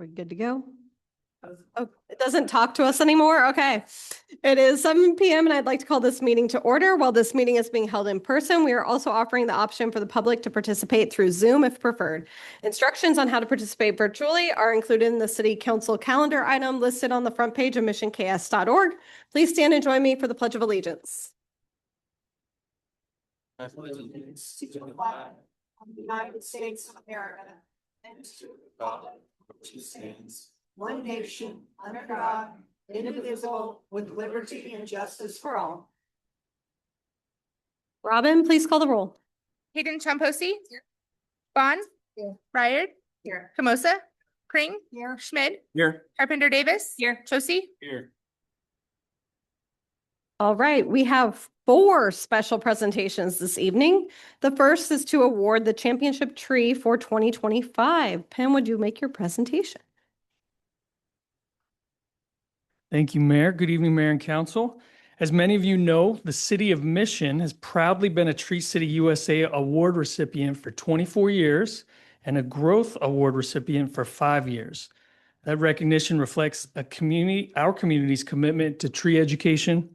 Are we good to go? Oh, it doesn't talk to us anymore? Okay. It is 7 p.m. and I'd like to call this meeting to order. While this meeting is being held in person, we are also offering the option for the public to participate through Zoom if preferred. Instructions on how to participate virtually are included in the City Council calendar item listed on the front page of missionks.org. Please stand and join me for the Pledge of Allegiance. I pledge allegiance to the flag of the United States of America and to the republic which stands one nation under God, indivisible, with liberty and justice for all. Robin, please call the roll. Hayden Champosi. Here. Bond. Here. Ryard. Here. Camosa. Kring. Here. Schmid. Here. Carpenter Davis. Here. Josie. Here. All right, we have 4 special presentations this evening. The first is to award the championship tree for 2025. Pam, would you make your presentation? Thank you, Mayor. Good evening, Mayor and Council. As many of you know, the City of Mission has proudly been a Tree City USA Award recipient for 24 years and a Growth Award recipient for 5 years. That recognition reflects our community's commitment to tree education,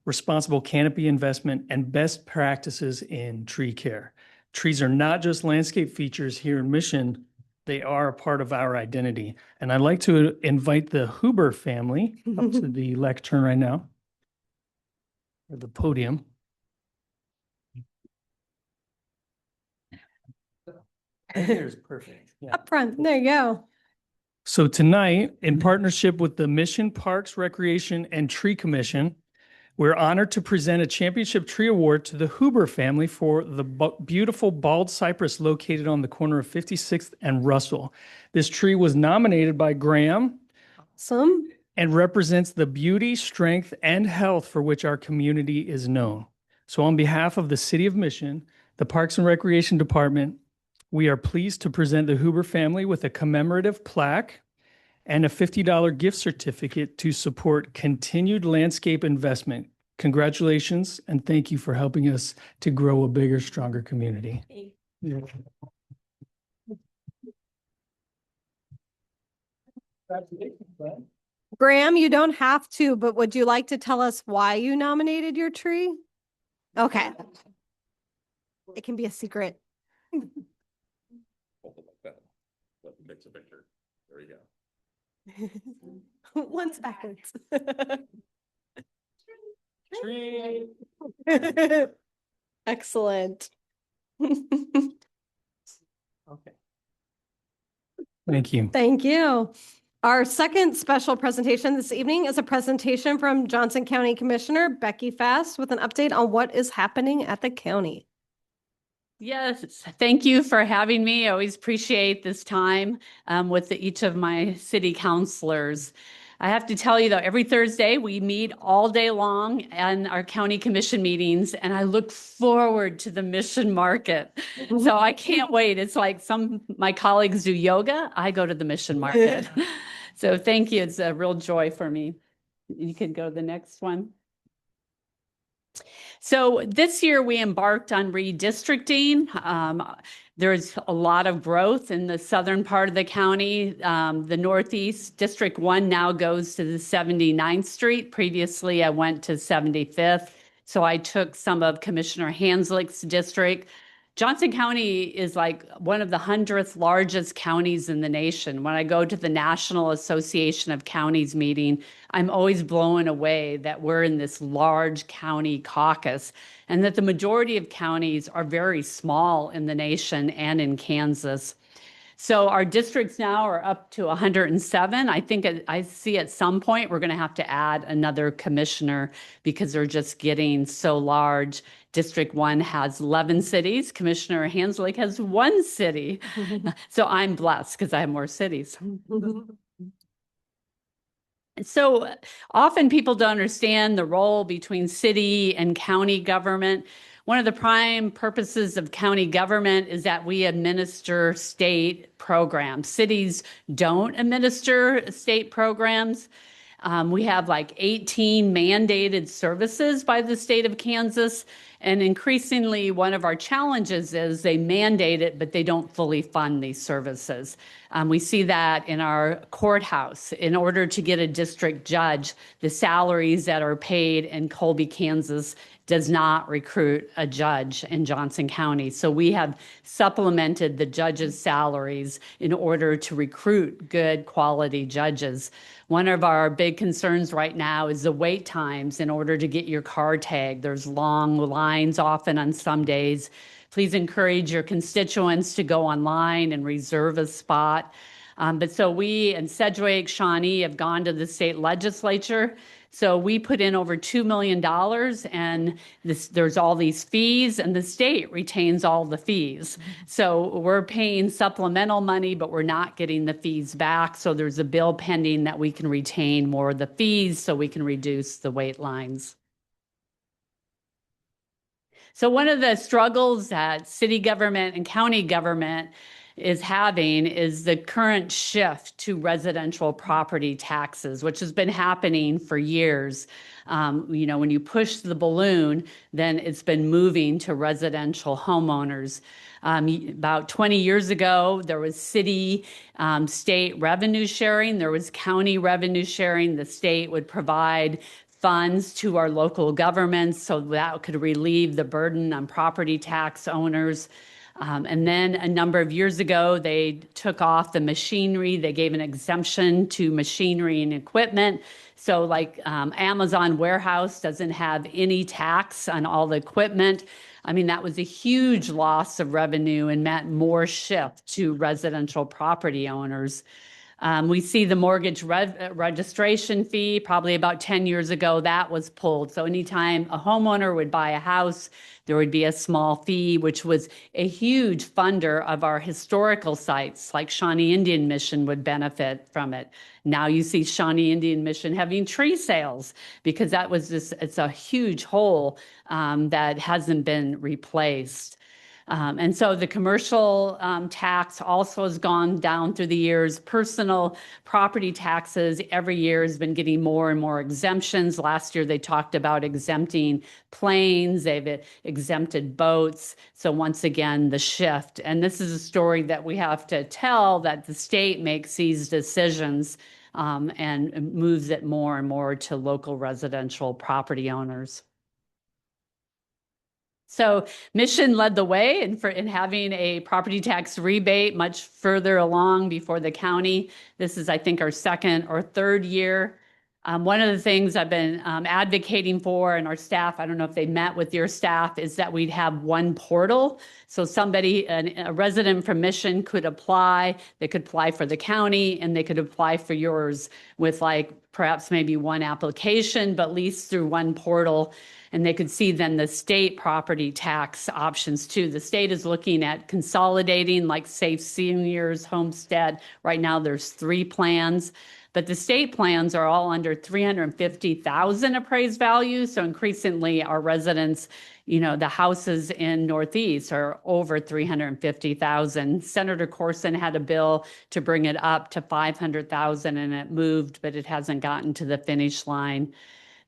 responsible canopy investment, and best practices in tree care. Trees are not just landscape features here in Mission, they are a part of our identity. And I'd like to invite the Huber family up to the lectern right now, or the podium. There's perfect. Yeah. Up front, there you go. So tonight, in partnership with the Mission Parks, Recreation, and Tree Commission, we're honored to present a championship tree award to the Huber family for the beautiful bald cypress located on the corner of 56th and Russell. This tree was nominated by Graham. Awesome. And represents the beauty, strength, and health for which our community is known. So on behalf of the City of Mission, the Parks and Recreation Department, we are pleased to present the Huber family with a commemorative plaque and a $50 gift certificate to support continued landscape investment. Congratulations, and thank you for helping us to grow a bigger, stronger community. Yeah. Graham, you don't have to, but would you like to tell us why you nominated your tree? Okay. It can be a secret. Takes a picture. There you go. Once backwards. Tree. Excellent. Okay. Thank you. Thank you. Our second special presentation this evening is a presentation from Johnson County Commissioner Becky Fast with an update on what is happening at the county. Yes, thank you for having me. I always appreciate this time with each of my city councilors. I have to tell you though, every Thursday we meet all day long in our county commission meetings, and I look forward to the Mission Market. So I can't wait. It's like my colleagues do yoga. I go to the Mission Market. So thank you. It's a real joy for me. You can go to the next one. So this year we embarked on redistricting. There's a lot of growth in the southern part of the county. The Northeast District 1 now goes to the 79th Street. Previously, I went to 75th. So I took some of Commissioner Hanslick's district. Johnson County is like one of the 100th largest counties in the nation. When I go to the National Association of Counties meeting, I'm always blown away that we're in this large county caucus and that the majority of counties are very small in the nation and in Kansas. So our districts now are up to 107. I think I see at some point we're going to have to add another commissioner because they're just getting so large. District 1 has 11 cities. Commissioner Hanslick has 1 city. So I'm blessed because I have more cities. So often people don't understand the role between city and county government. One of the prime purposes of county government is that we administer state programs. Cities don't administer state programs. We have like 18 mandated services by the state of Kansas, And increasingly, one of our challenges is they mandate it, but they don't fully fund these services. We see that in our courthouse. In order to get a district judge, the salaries that are paid in Colby, Kansas, does not recruit a judge in Johnson County. So we have supplemented the judges' salaries in order to recruit good quality judges. One of our big concerns right now is the wait times in order to get your car tagged. There's long lines often on some days. Please encourage your constituents to go online and reserve a spot. But so we and Sedgwick, Shawnee have gone to the state legislature. So we put in over $2 million and there's all these fees and the state retains all the fees. So we're paying supplemental money, but we're not getting the fees back. So there's a bill pending that we can retain more of the fees so we can reduce the wait lines. So one of the struggles that city government and county government is having is the current shift to residential property taxes, which has been happening for years. When you push the balloon, then it's been moving to residential homeowners. About 20 years ago, there was city, state revenue sharing. There was county revenue sharing. The state would provide funds to our local governments so that could relieve the burden on property tax owners. And then a number of years ago, they took off the machinery. They gave an exemption to machinery and equipment. So like Amazon warehouse doesn't have any tax on all the equipment. I mean, that was a huge loss of revenue and meant more shift to residential property owners. We see the mortgage registration fee, probably about 10 years ago, that was pulled. So anytime a homeowner would buy a house, there would be a small fee, which was a huge funder of our historical sites, like Shawnee Indian Mission would benefit from it. Now you see Shawnee Indian Mission having tree sales because that was it's a huge hole that hasn't been replaced. And so the commercial tax also has gone down through the years. Personal property taxes every year has been getting more and more exemptions. Last year they talked about exempting planes, they've exempted boats. So once again, the shift. And this is a story that we have to tell, that the state makes these decisions and moves it more and more to local residential property owners. So Mission led the way in having a property tax rebate much further along before the county. This is, I think, our second or third year. One of the things I've been advocating for, and our staff, I don't know if they met with your staff, is that we'd have one portal. So somebody, a resident from Mission could apply. They could apply for the county and they could apply for yours with perhaps maybe one application, but at least through one portal. And they could see then the state property tax options too. The state is looking at consolidating like Safe Seniors, Homestead. Right now there's 3 plans, but the state plans are all under $350,000 appraised value. So increasingly our residents, the houses in Northeast are over $350,000. Senator Corson had a bill to bring it up to $500,000 and it moved, but it hasn't gotten to the finish line.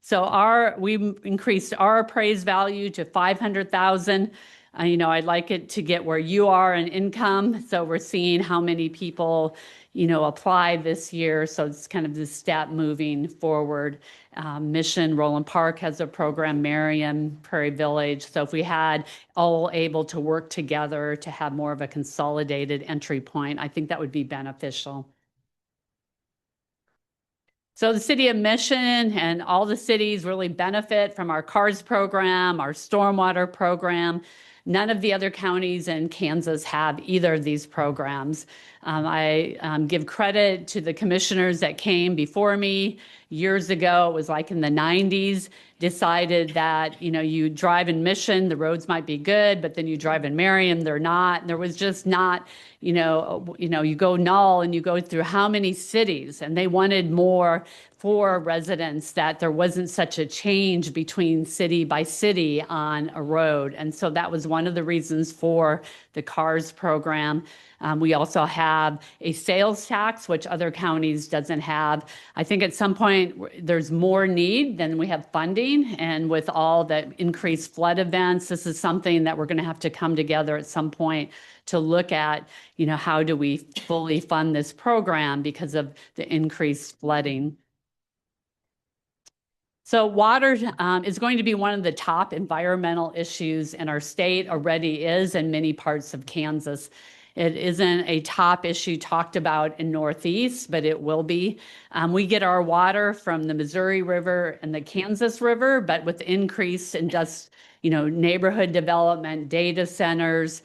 So we increased our appraised value to $500,000. I'd like it to get where you are in income. So we're seeing how many people, apply this year. So it's kind of the step moving forward. Mission, Roland Park has a program, Marion, Prairie Village. So if we had all able to work together to have more of a consolidated entry point, I think that would be beneficial. So the city of Mission and all the cities really benefit from our CARS program, our stormwater program. None of the other counties in Kansas have either of these programs. I give credit to the commissioners that came before me years ago. It was like in the 90s, decided that, you drive in Mission, the roads might be good, but then you drive in Marion, they're not. And there was just not, you go null and you go through how many cities, and they wanted more for residents, that there wasn't such a change between city by city on a road. And so that was one of the reasons for the CARS program. We also have a sales tax, which other counties doesn't have. I think at some point there's more need than we have funding. And with all the increased flood events, this is something that we're going to have to come together at some point to look at, how do we fully fund this program because of the increased flooding. So water is going to be one of the top environmental issues in our state, already is in many parts of Kansas. It isn't a top issue talked about in Northeast, but it will be. We get our water from the Missouri River and the Kansas River, but with increased and just, neighborhood development, data centers,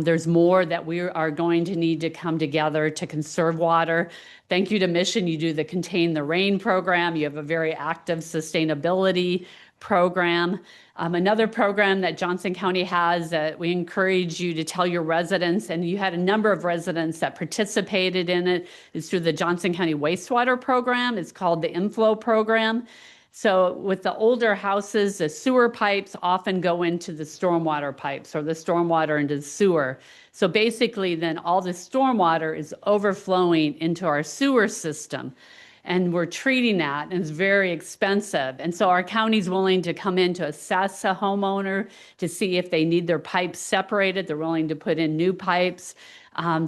there's more that we are going to need to come together to conserve water. Thank you to Mission. You do the Contain the Rain program. You have a very active sustainability program. Another program that Johnson County has that we encourage you to tell your residents, and you had a number of residents that participated in it, is through the Johnson County wastewater program. It's called the Inflow program. So with the older houses, the sewer pipes often go into the stormwater pipes or the stormwater into the sewer. So basically then all the stormwater is overflowing into our sewer system. And we're treating that, and it's very expensive. And so our county's willing to come in to assess a homeowner to see if they need their pipes separated. They're willing to put in new pipes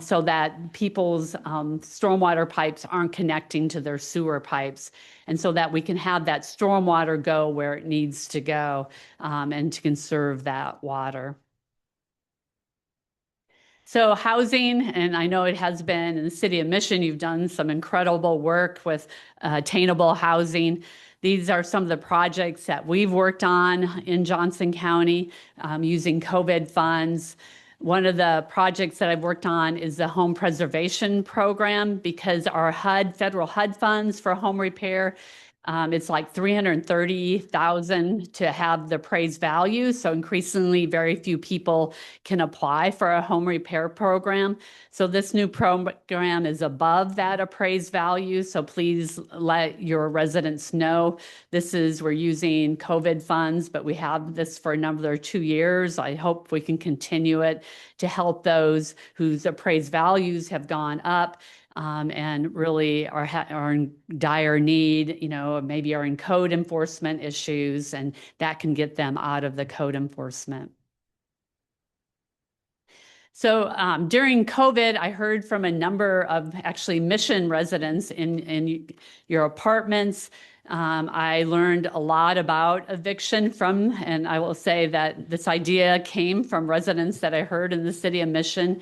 so that people's stormwater pipes aren't connecting to their sewer pipes. And so that we can have that stormwater go where it needs to go and to conserve that water. So housing, and I know it has been in the city of Mission, you've done some incredible work with attainable housing. These are some of the projects that we've worked on in Johnson County using COVID funds. One of the projects that I've worked on is the home preservation program, because our federal HUD funds for home repair, it's like $330,000 to have the appraised value. So increasingly, very few people can apply for a home repair program. So this new program is above that appraised value. So please let your residents know we're using COVID funds, but we have this for another 2 years. I hope we can continue it to help those whose appraised values have gone up. And really are in dire need, maybe are in code enforcement issues, and that can get them out of the code enforcement. So during COVID, I heard from a number of actually Mission residents in your apartments. I learned a lot about eviction and I will say that this idea came from residents that I heard in the city of Mission.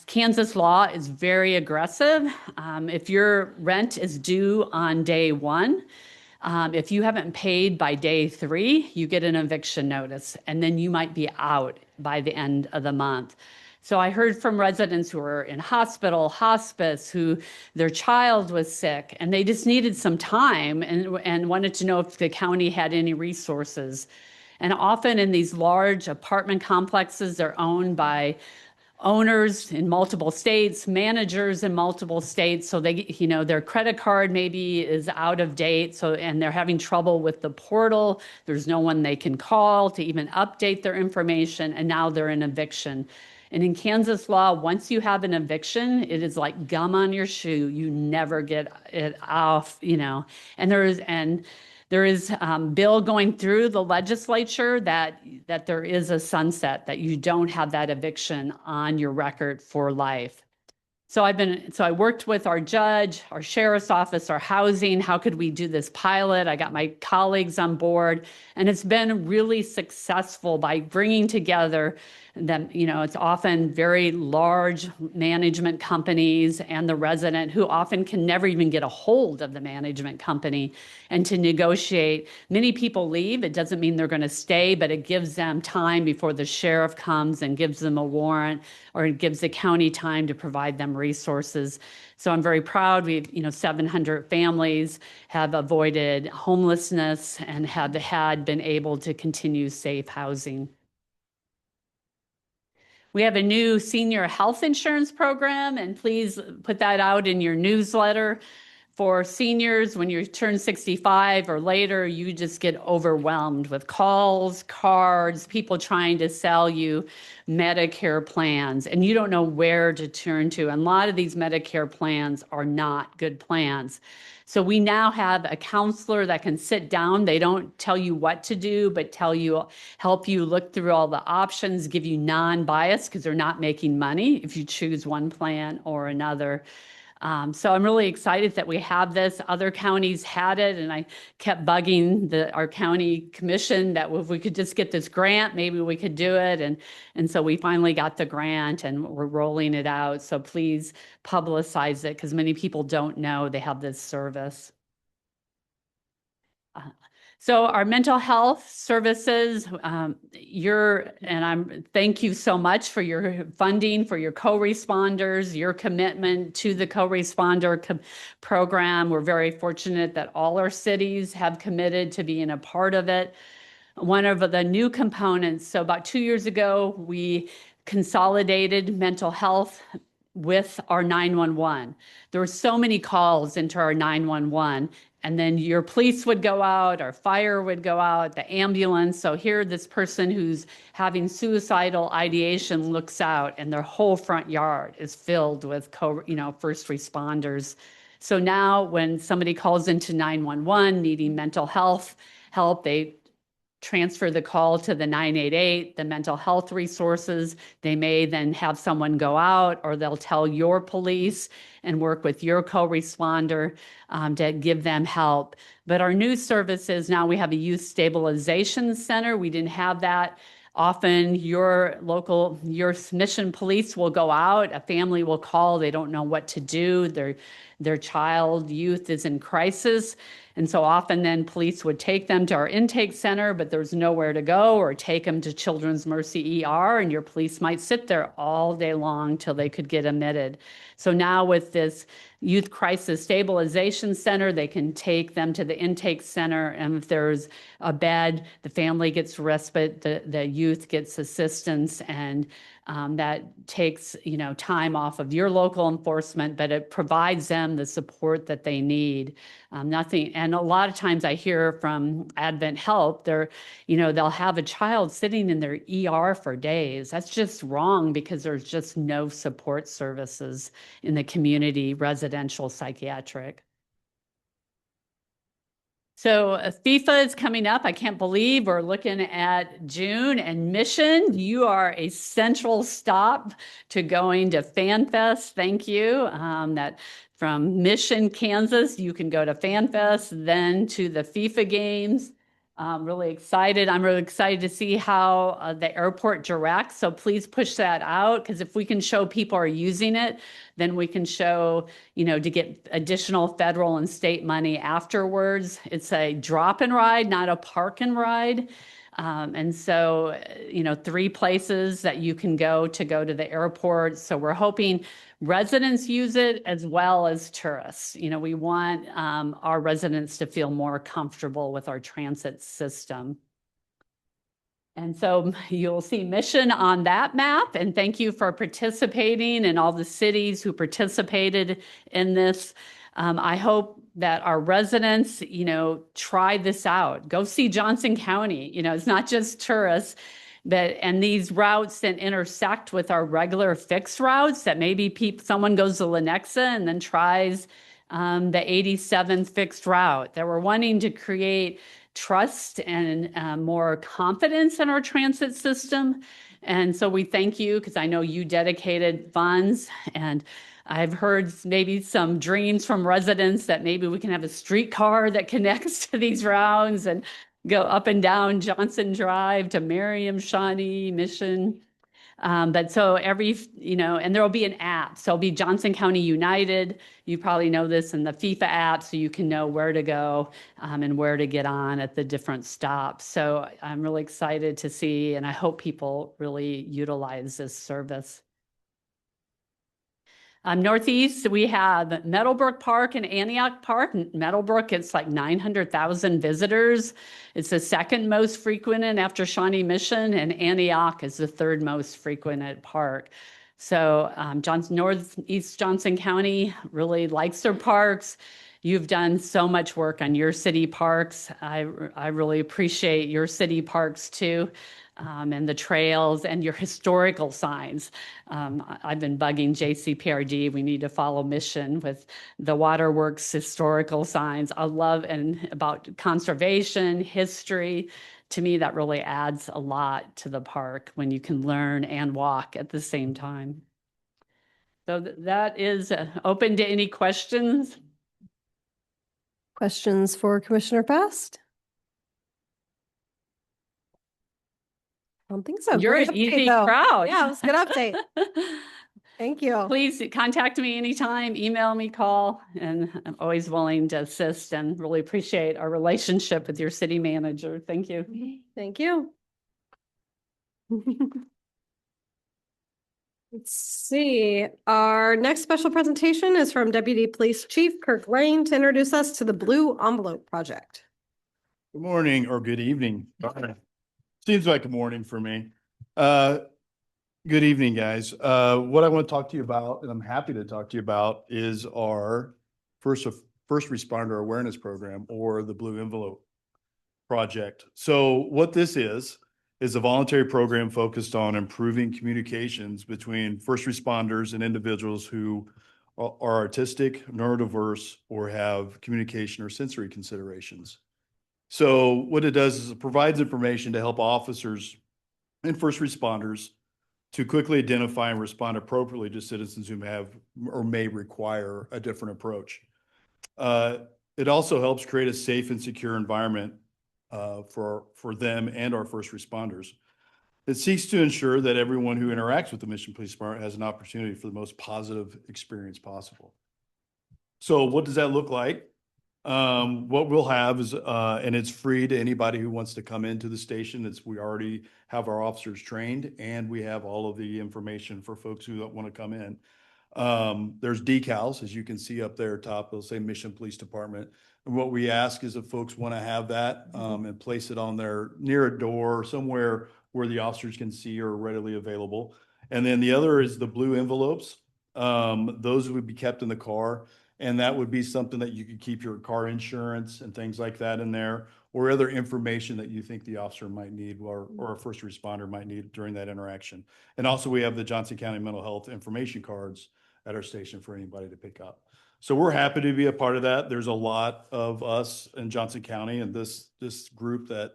Kansas law is very aggressive. If your rent is due on day 1, if you haven't paid by day 3, you get an eviction notice, and then you might be out by the end of the month. So I heard from residents who were in hospice, who their child was sick, and they just needed some time and wanted to know if the county had any resources. And often in these large apartment complexes, they're owned by owners in multiple states, managers in multiple states. So they, their credit card maybe is out of date. And they're having trouble with the portal. There's no one they can call to even update their information. And now they're in eviction. And in Kansas law, once you have an eviction, it is like gum on your shoe. You never get it off, and there is a bill going through the legislature that there is a sunset, that you don't have that eviction on your record for life. So I worked with our judge, our sheriff's office, our housing. How could we do this pilot? I got my colleagues on board, and it's been really successful by bringing together them. It's often very large management companies and the resident who often can never even get a hold of the management company, and to negotiate. Many people leave. It doesn't mean they're going to stay, but it gives them time before the sheriff comes and gives them a warrant, or it gives the county time to provide them resources. So I'm very proud. 700 families have avoided homelessness and had been able to continue safe housing. We have a new senior health insurance program, and please put that out in your newsletter. for seniors, when you turn 65 or later, you just get overwhelmed with calls, cards, people trying to sell you Medicare plans, and you don't know where to turn to. And a lot of these Medicare plans are not good plans. So we now have a counselor that can sit down. They don't tell you what to do, but help you look through all the options, give you non-bias because they're not making money if you choose one plan or another. So I'm really excited that we have this. Other counties had it, and I kept bugging our county commission that if we could just get this grant, maybe we could do it. And so we finally got the grant and we're rolling it out. So please publicize it because many people don't know they have this service. So our mental health services, thank you so much for your funding, for your co-responders, your commitment to the co-responder program. We're very fortunate that all our cities have committed to being a part of it. One of the new components, so about 2 years ago, we consolidated mental health with our 911. There were so many calls into our 911. And then your police would go out, our fire would go out, the ambulance. So here, this person who's having suicidal ideation looks out and their whole front yard is filled with first responders. So now when somebody calls into 911 needing mental health help, they transfer the call to the 988, the mental health resources. They may then have someone go out, or they'll tell your police and work with your co-responder to give them help. But our new services, now we have a youth stabilization center. We didn't have that. Often your mission police will go out, a family will call, they don't know what to do, their youth is in crisis. And so often then police would take them to our intake center, but there's nowhere to go, or take them to Children's Mercy ER, and your police might sit there all day long till they could get admitted. So now with this Youth Crisis Stabilization Center, they can take them to the intake center, and if there's a bed, the family gets respite, the youth gets assistance, and that takes time off of your local enforcement, but it provides them the support that they need. And a lot of times I hear from Advent Help, they'll have a child sitting in their ER for days. That's just wrong because there's just no support services in the community residential psychiatric. So FIFA is coming up. I can't believe we're looking at June, and Mission, you are a central stop to going to FanFest. Thank you. That from Mission, Kansas, you can go to FanFest, then to the FIFA games. Really excited. I'm really excited to see how the airport directs. So please push that out, because if we can show people are using it, then we can show, to get additional federal and state money afterwards. It's a drop and ride, not a park and ride. And so, 3 places that you can go to the airport. So we're hoping residents use it as well as tourists. We want our residents to feel more comfortable with our transit system. And so you'll see Mission on that map. And thank you for participating, and all the cities who participated in this. I hope that our residents, try this out. Go see Johnson County. It's not just tourists, and these routes that intersect with our regular fixed routes, that maybe someone goes to Lenexa and then tries the 87th fixed route. That we're wanting to create trust and more confidence in our transit system. And so we thank you, because I know you dedicated funds, and I've heard maybe some dreams from residents that maybe we can have a streetcar that connects to these routes and go up and down Johnson Drive to Merriam, Shawnee, Mission. But so and there'll be an app. So it'll be Johnson County United. You probably know this in the FIFA app, so you can know where to go and where to get on at the different stops. So I'm really excited to see, and I hope people really utilize this service. Northeast, we have Meadowbrook Park and Antioch Park. Meadowbrook, it's like 900,000 visitors. It's the second most frequented after Shawnee Mission, and Antioch is the third most frequented park. So Northeast Johnson County really likes their parks. You've done so much work on your city parks. I really appreciate your city parks too, and the trails and your historical signs. I've been bugging JCPRD. We need to follow mission with the waterworks historical signs. I love and about conservation, history. To me, that really adds a lot to the park when you can learn and walk at the same time. So that is open to any questions. Questions for Commissioner Fast? I don't think so. You're Great an update, easy though. crowd. Yeah, it was a good update. Thank you. Please contact me anytime, email me, call, and I'm always willing to assist and really appreciate our relationship with your city manager. Thank you. Thank you. Let's see. Our next special presentation is from Deputy Police Chief Kirk Lane to introduce us to the Blue Envelope Project. Good morning or good evening. Seems like a morning for me. Good evening, guys. What I want to talk to you about, and I'm happy to talk to you about, is our first responder awareness program, or the Blue Envelope Project. So what this is a voluntary program focused on improving communications between first responders and individuals who are artistic, neurodiverse, or have communication or sensory considerations. So what it does is it provides information to help officers and first responders to quickly identify and respond appropriately to citizens who have or may require a different approach. It also helps create a safe and secure environment for them and our first responders. It seeks to ensure that everyone who interacts with the Mission Police Department has an opportunity for the most positive experience possible. So what does that look like? What we'll have is, and it's free to anybody who wants to come into the station. We already have our officers trained, and we have all of the information for folks who want to come in. There's decals, as you can see up there top, they'll say Mission Police Department. And what we ask is if folks want to have that, and place it on their, near a door, somewhere where the officers can see or readily available. And then the other is the blue envelopes. Those would be kept in the car. And that would be something that you could keep your car insurance and things like that in there, or other information that you think the officer might need, or a first responder might need during that interaction. And also we have the Johnson County Mental Health information cards at our station for anybody to pick up. So we're happy to be a part of that. There's a lot of us in Johnson County, and this group that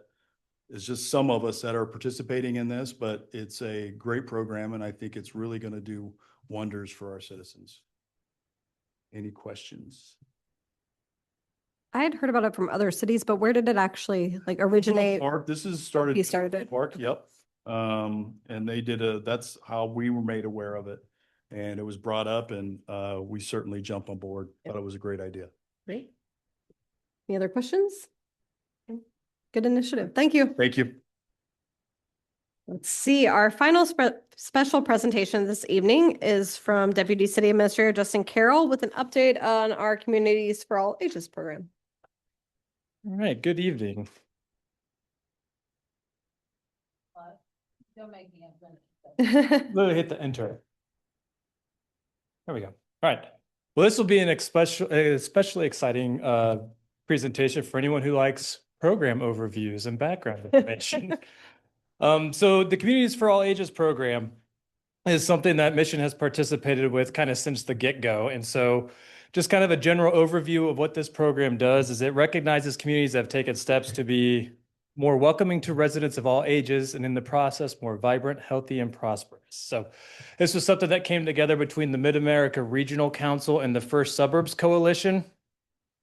is just some of us that are participating in this, but it's a great program, and I think it's really going to do wonders for our citizens. Any questions? I had heard about it from other cities, but where did it actually originate? Park. This is started. You started it? Park. Yep. And they did that's how we were made aware of it. And it was brought up, and we certainly jumped on board. Thought it was a great idea. Great. Any other questions? Good initiative. Thank you. Thank you. Let's see. Our final special presentation this evening is from Deputy City Administrator Justin Carroll with an update on our Communities for All Ages program. All right, good evening. Literally hit the enter. There we go. All right. Well, this will be an especially exciting presentation for anyone who likes program overviews and background information. So the Communities for All Ages program is something that Mission has participated with kind of since the get-go. And so just kind of a general overview of what this program does is it recognizes communities that have taken steps to be more welcoming to residents of all ages, and in the process, more vibrant, healthy, and prosperous. So this was something that came together between the Mid-America Regional Council and the First Suburbs Coalition.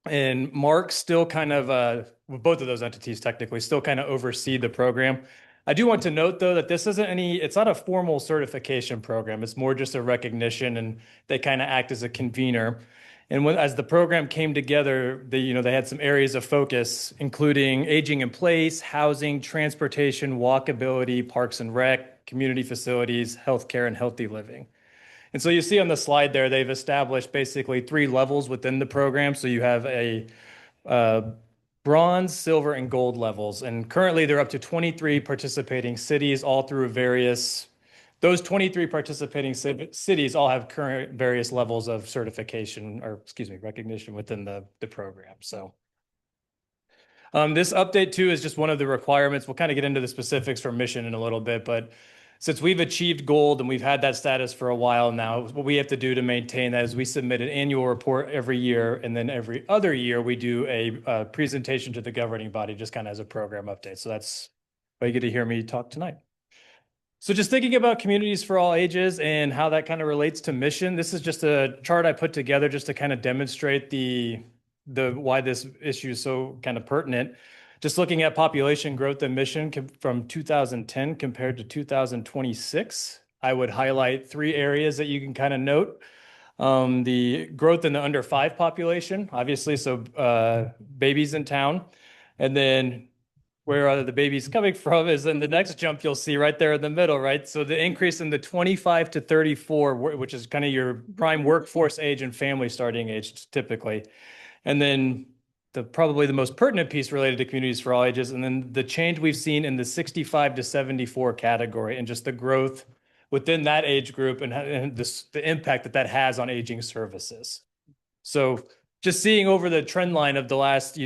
And Mark still kind of, both of those entities technically still kind of oversee the program. I do want to note, though, that this isn't it's not a formal certification program. It's more just a recognition, and they kind of act as a convener. And as the program came together, they had some areas of focus, including aging in place, housing, transportation, walkability, parks and rec, community facilities, healthcare, and healthy living. And so you see on the slide there, they've established basically 3 levels within the program. So you have a bronze, silver, and gold levels. And currently they're up to 23 participating cities all through various those 23 participating cities all have current various levels of certification, or excuse me, recognition within the program. So this update too is just one of the requirements. We'll kind of get into the specifics for mission in a little bit, but since we've achieved gold and we've had that status for a while now, what we have to do to maintain that is we submit an annual report every year, and then every other year we do a presentation to the governing body, just kind of as a program update. So that's why you get to hear me talk tonight. So just thinking about communities for all ages and how that kind of relates to mission, this is just a chart I put together just to kind of demonstrate the why this issue is so kind of pertinent. Just looking at population growth and mission from 2010 compared to 2026, I would highlight 3 areas that you can kind of note. The growth in the under 5 population, obviously, so babies in town. And then where are the babies coming from is in the next jump you'll see right there in the middle, right? So the increase in the 25 to 34, which is kind of your prime workforce age and family starting age typically. And then probably the most pertinent piece related to communities for all ages, and then the change we've seen in the 65 to 74 category and just the growth within that age group and the impact that has on aging services. So just seeing over the trend line of the last,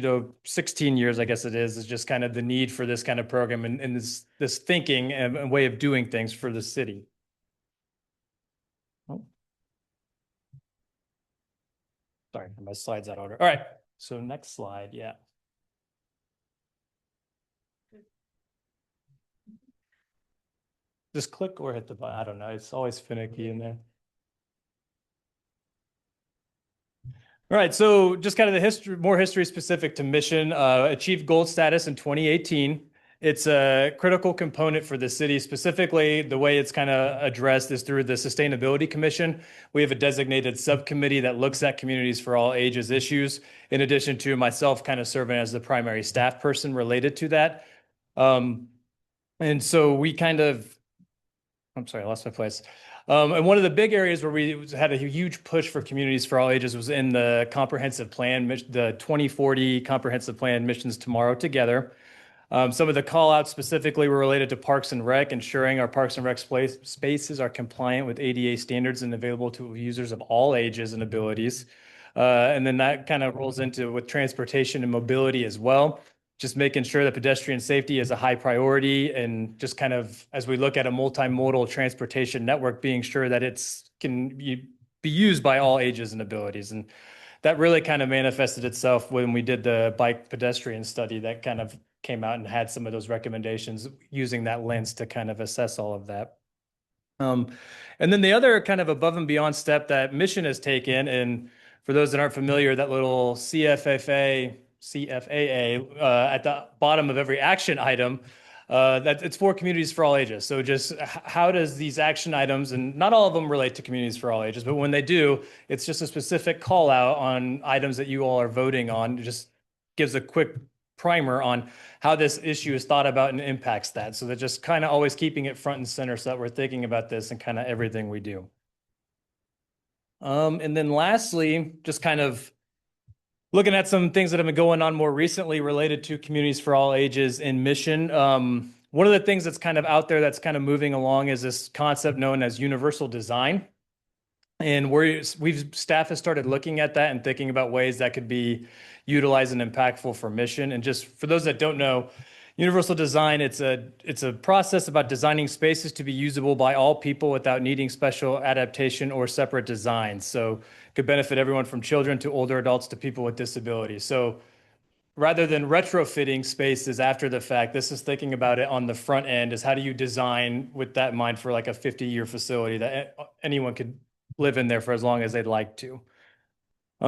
16 years, I guess it is just kind of the need for this kind of program and this thinking and way of doing things for the city. Oh. Sorry, my slide's out of order. All right. So next slide, yeah. Just click or hit the button. I don't know. It's always finicky in there. All right, so just kind of the more history specific to mission, achieved gold status in 2018. It's a critical component for the city. Specifically, the way it's kind of addressed is through the Sustainability Commission. We have a designated subcommittee that looks at communities for all ages issues, in addition to myself kind of serving as the primary staff person related to that. And so we kind of, I'm sorry, I lost my place. And one of the big areas where we had a huge push for communities for all ages was in the comprehensive plan, the 2040 comprehensive plan, Missions Tomorrow Together. Some of the call outs specifically were related to Parks and Rec, ensuring our Parks and Rec spaces are compliant with ADA standards and available to users of all ages and abilities. And then that kind of rolls into with transportation and mobility as well. Just making sure that pedestrian safety is a high priority, and just kind of as we look at a multimodal transportation network, being sure that can be used by all ages and abilities. And that really kind of manifested itself when we did the bike pedestrian study that kind of came out and had some of those recommendations using that lens to kind of assess all of that. And then the other kind of above and beyond step that Mission has taken, and for those that aren't familiar, that little CFAA at the bottom of every action item, that it's for communities for all ages. So just how does these action items, and not all of them relate to communities for all ages, but when they do, it's just a specific call out on items that you all are voting on. It just gives a quick primer on how this issue is thought about and impacts that. So they're just kind of always keeping it front and center so that we're thinking about this and kind of everything we do. And then lastly, just kind of looking at some things that have been going on more recently related to communities for all ages in Mission. One of the things that's kind of out there that's kind of moving along is this concept known as universal design. And staff has started looking at that and thinking about ways that could be utilized and impactful for Mission. And just for those that don't know, universal design, it's a process about designing spaces to be usable by all people without needing special adaptation or separate designs. So it could benefit everyone from children to older adults to people with disabilities. So rather than retrofitting spaces after the fact, this is thinking about it on the front end, is how do you design with that in mind for like a 50-year facility that anyone could live in there for as long as they'd like to.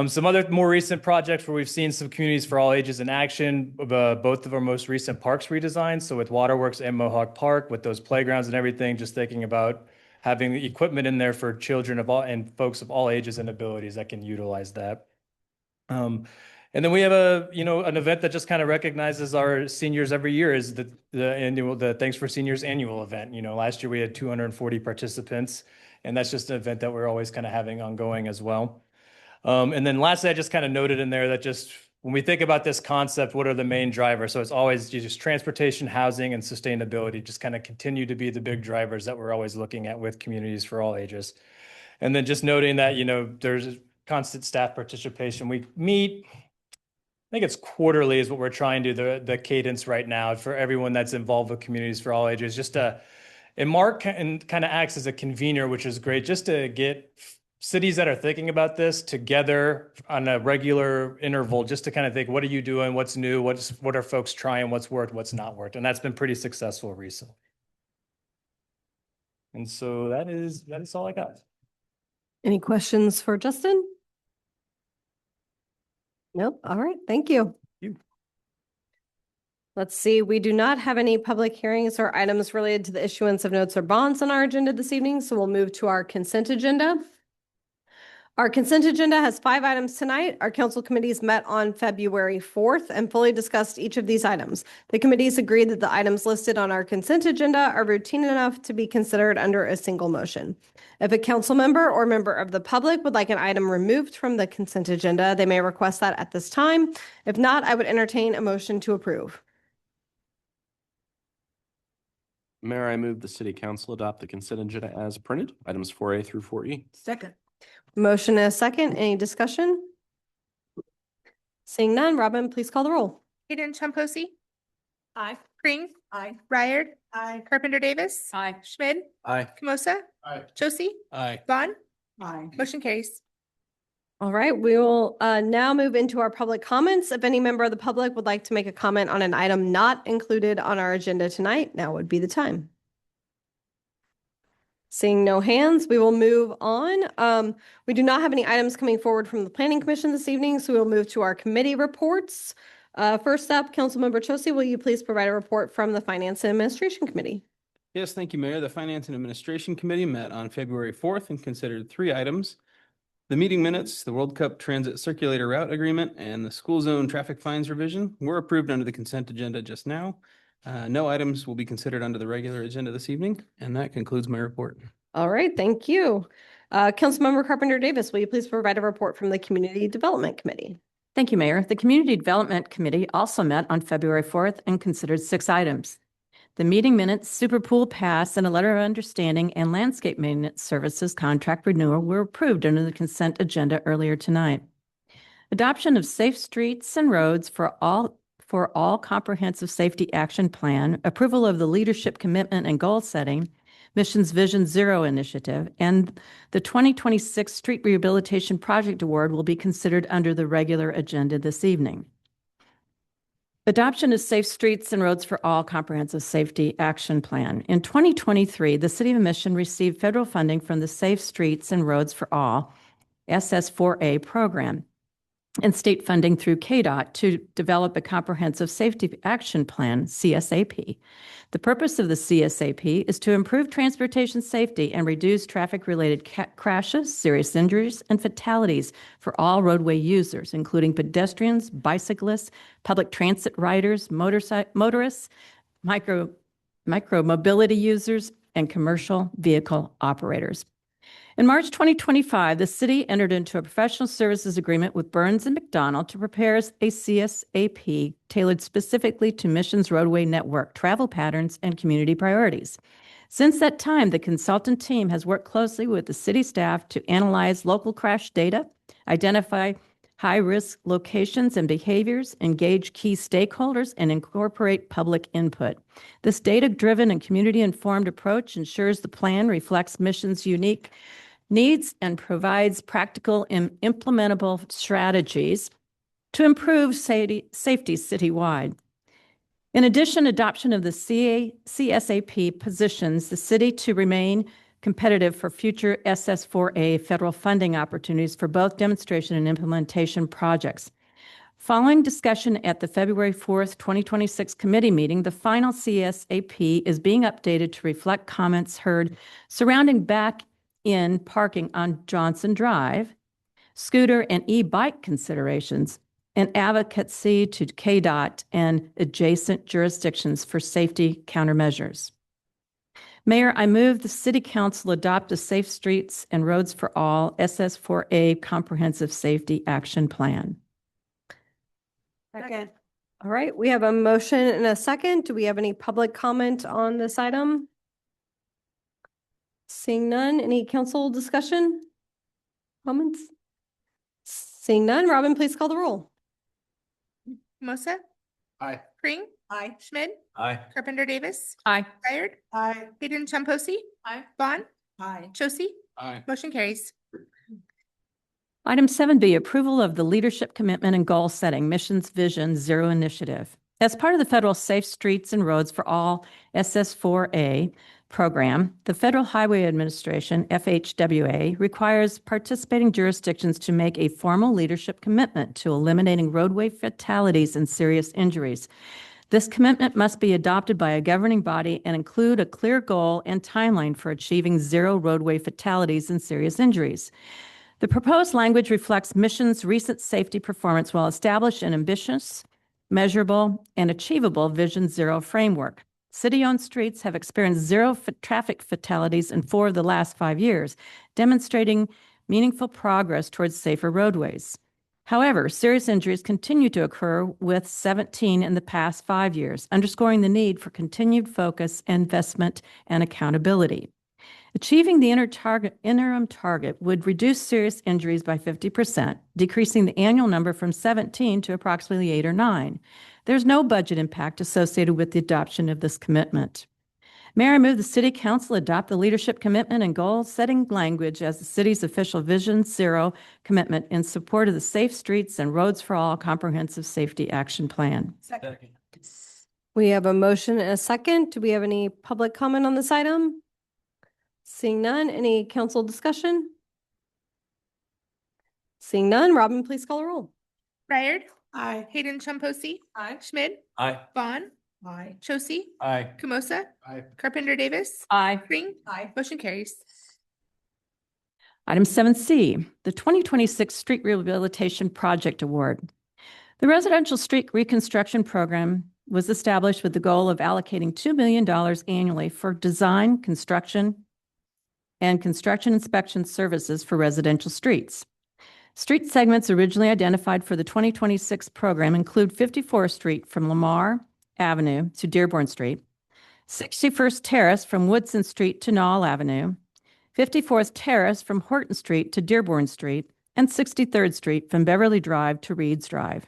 Some other more recent projects where we've seen some communities for all ages in action, both of our most recent parks redesigned. So with Waterworks and Mohawk Park, with those playgrounds and everything, just thinking about having the equipment in there for children of all and folks of all ages and abilities that can utilize that. And then we have an event that just kind of recognizes our seniors every year, is the Thanks for Seniors annual event. Last year we had 240 participants, and that's just an event that we're always kind of having ongoing as well. And then lastly, I just kind of noted in there that just when we think about this concept, what are the main drivers? So it's always just transportation, housing, and sustainability just kind of continue to be the big drivers that we're always looking at with communities for all ages. And then just noting that, there's constant staff participation. We meet, I think it's quarterly is what we're trying to do, the cadence right now for everyone that's involved with communities for all ages, and Mark kind of acts as a convener, which is great, just to get cities that are thinking about this together on a regular interval, just to kind of think, what are you doing? What's new? What are folks trying? What's worked? What's not worked? And that's been pretty successful recently. And so that is all I got. Any questions for Justin? Nope. All right. Thank you. You. Let's see. We do not have any public hearings or items related to the issuance of notes or bonds on our agenda this evening, so we'll move to our consent agenda. Our consent agenda has 5 items tonight. Our council committees met on February 4th and fully discussed each of these items. The committees agreed that the items listed on our consent agenda are routine enough to be considered under a single motion. If a council member or member of the public would like an item removed from the consent agenda, they may request that at this time. If not, I would entertain a motion to approve. Mayor, I move the city council adopt the consent agenda as printed, items 4A through 4E. Second. Motion and a second. Any discussion? Seeing none, Robin, please call the roll. Hayden Chomposi, Aye. Green, Aye. Ryard, Aye. Carpenter Davis. Aye. Schmid, Aye. Camosa. Aye. Josie, Aye. Vaughn, Aye. motion carries. All right, we will now move into our public comments. If any member of the public would like to make a comment on an item not included on our agenda tonight, now would be the time. Seeing no hands, we will move on. We do not have any items coming forward from the Planning Commission this evening, so we'll move to our committee reports. First up, Councilmember Josie, will you please provide a report from the Finance and Administration Committee? Yes, thank you, Mayor. The Finance and Administration Committee met on February 4th and considered 3 items. The meeting minutes, the World Cup Transit Circulator Route Agreement, and the School Zone Traffic Fines Revision were approved under the consent agenda just now. No items will be considered under the regular agenda this evening, and that concludes my report. All right, thank you. Councilmember Carpenter Davis, will you please provide a report from the Community Development Committee? Thank you, Mayor. The Community Development Committee also met on February 4th and considered 6 items. The meeting minutes, super pool pass, and a letter of understanding and landscape maintenance services contract renewal were approved under the consent agenda earlier tonight. Adoption of Safe Streets and Roads for all comprehensive safety action plan, approval of the leadership commitment and goal setting, Mission's Vision Zero initiative, and the 2026 Street Rehabilitation Project Award will be considered under the regular agenda this evening. Adoption of Safe Streets and Roads for All Comprehensive Safety Action Plan. In 2023, the City of Mission received federal funding from the Safe Streets and Roads for All SS4A program and state funding through KDOT to develop a comprehensive safety action plan, CSAP. The purpose of the CSAP is to improve transportation safety and reduce traffic-related crashes, serious injuries, and fatalities for all roadway users, including pedestrians, bicyclists, public transit riders, motorists, micro-mobility users, and commercial vehicle operators. In March 2025, the city entered into a professional services agreement with Burns & McDonnell to prepare a CSAP tailored specifically to Mission's roadway network, travel patterns, and community priorities. Since that time, the consultant team has worked closely with the city staff to analyze local crash data, identify high-risk locations and behaviors, engage key stakeholders, and incorporate public input. This data-driven and community-informed approach ensures the plan reflects Mission's unique needs and provides practical and implementable strategies to improve safety citywide. In addition, adoption of the CSAP positions the city to remain competitive for future SS4A federal funding opportunities for both demonstration and implementation projects. Following discussion at the February 4th, 2026 committee meeting, the final CSAP is being updated to reflect comments heard surrounding back-in parking on Johnson Drive, scooter and e-bike considerations, and advocacy to KDOT and adjacent jurisdictions for safety countermeasures. Mayor, I move the City Council adopt a Safe Streets and Roads for All SS4A Comprehensive Safety Action Plan. Second. All right, we have a motion and a second. Do we have any public comment on this item? Seeing none, any council discussion? Comments? Seeing none, Robin, please call the roll. Camosa. Aye. Pring. Aye. Schmidt. Aye. Carpenter Davis. Aye. Ryder. Aye. Hayden Chomposi. Aye. Vaughn. Aye. Josie. Aye. Motion carries. Item 7B, approval of the Leadership Commitment and Goal Setting Missions Vision Zero Initiative. As part of the federal Safe Streets and Roads for All SS4A program, the Federal Highway Administration, FHWA, requires participating jurisdictions to make a formal leadership commitment to eliminating roadway fatalities and serious injuries. This commitment must be adopted by a governing body and include a clear goal and timeline for achieving zero roadway fatalities and serious injuries. The proposed language reflects Mission's recent safety performance while establishing an ambitious, measurable, and achievable Vision Zero framework. City-owned streets have experienced zero traffic fatalities in 4 of the last 5 years, demonstrating meaningful progress towards safer roadways. However, serious injuries continue to occur, with 17 in the past 5 years, underscoring the need for continued focus, investment, and accountability. Achieving the interim target would reduce serious injuries by 50%, decreasing the annual number from 17 to approximately 8 or 9. There's no budget impact associated with the adoption of this commitment. Mayor, I move the City Council adopt the leadership commitment and goal-setting language as the city's official Vision Zero commitment in support of the Safe Streets and Roads for All Comprehensive Safety Action Plan. Second. We have a motion and a second. Do we have any public comment on this item? Seeing none, any council discussion? Seeing none, Robin, please call the roll. Ryder. Aye. Hayden Chomposi. Aye. Schmidt. Aye. Vaughn. Aye. Josie. Aye. Camosa. Aye. Carpenter Davis. Aye. Pring. Aye. Motion carries. Item 7C, the 2026 Street Rehabilitation Project Award. The Residential Street Reconstruction Program was established with the goal of allocating $2 million annually for design, construction, and construction inspection services for residential streets. Street segments originally identified for the 2026 program include 54th Street from Lamar Avenue to Dearborn Street, 61st Terrace from Woodson Street to Knoll Avenue, 54th Terrace from Horton Street to Dearborn Street, and 63rd Street from Beverly Drive to Reeds Drive.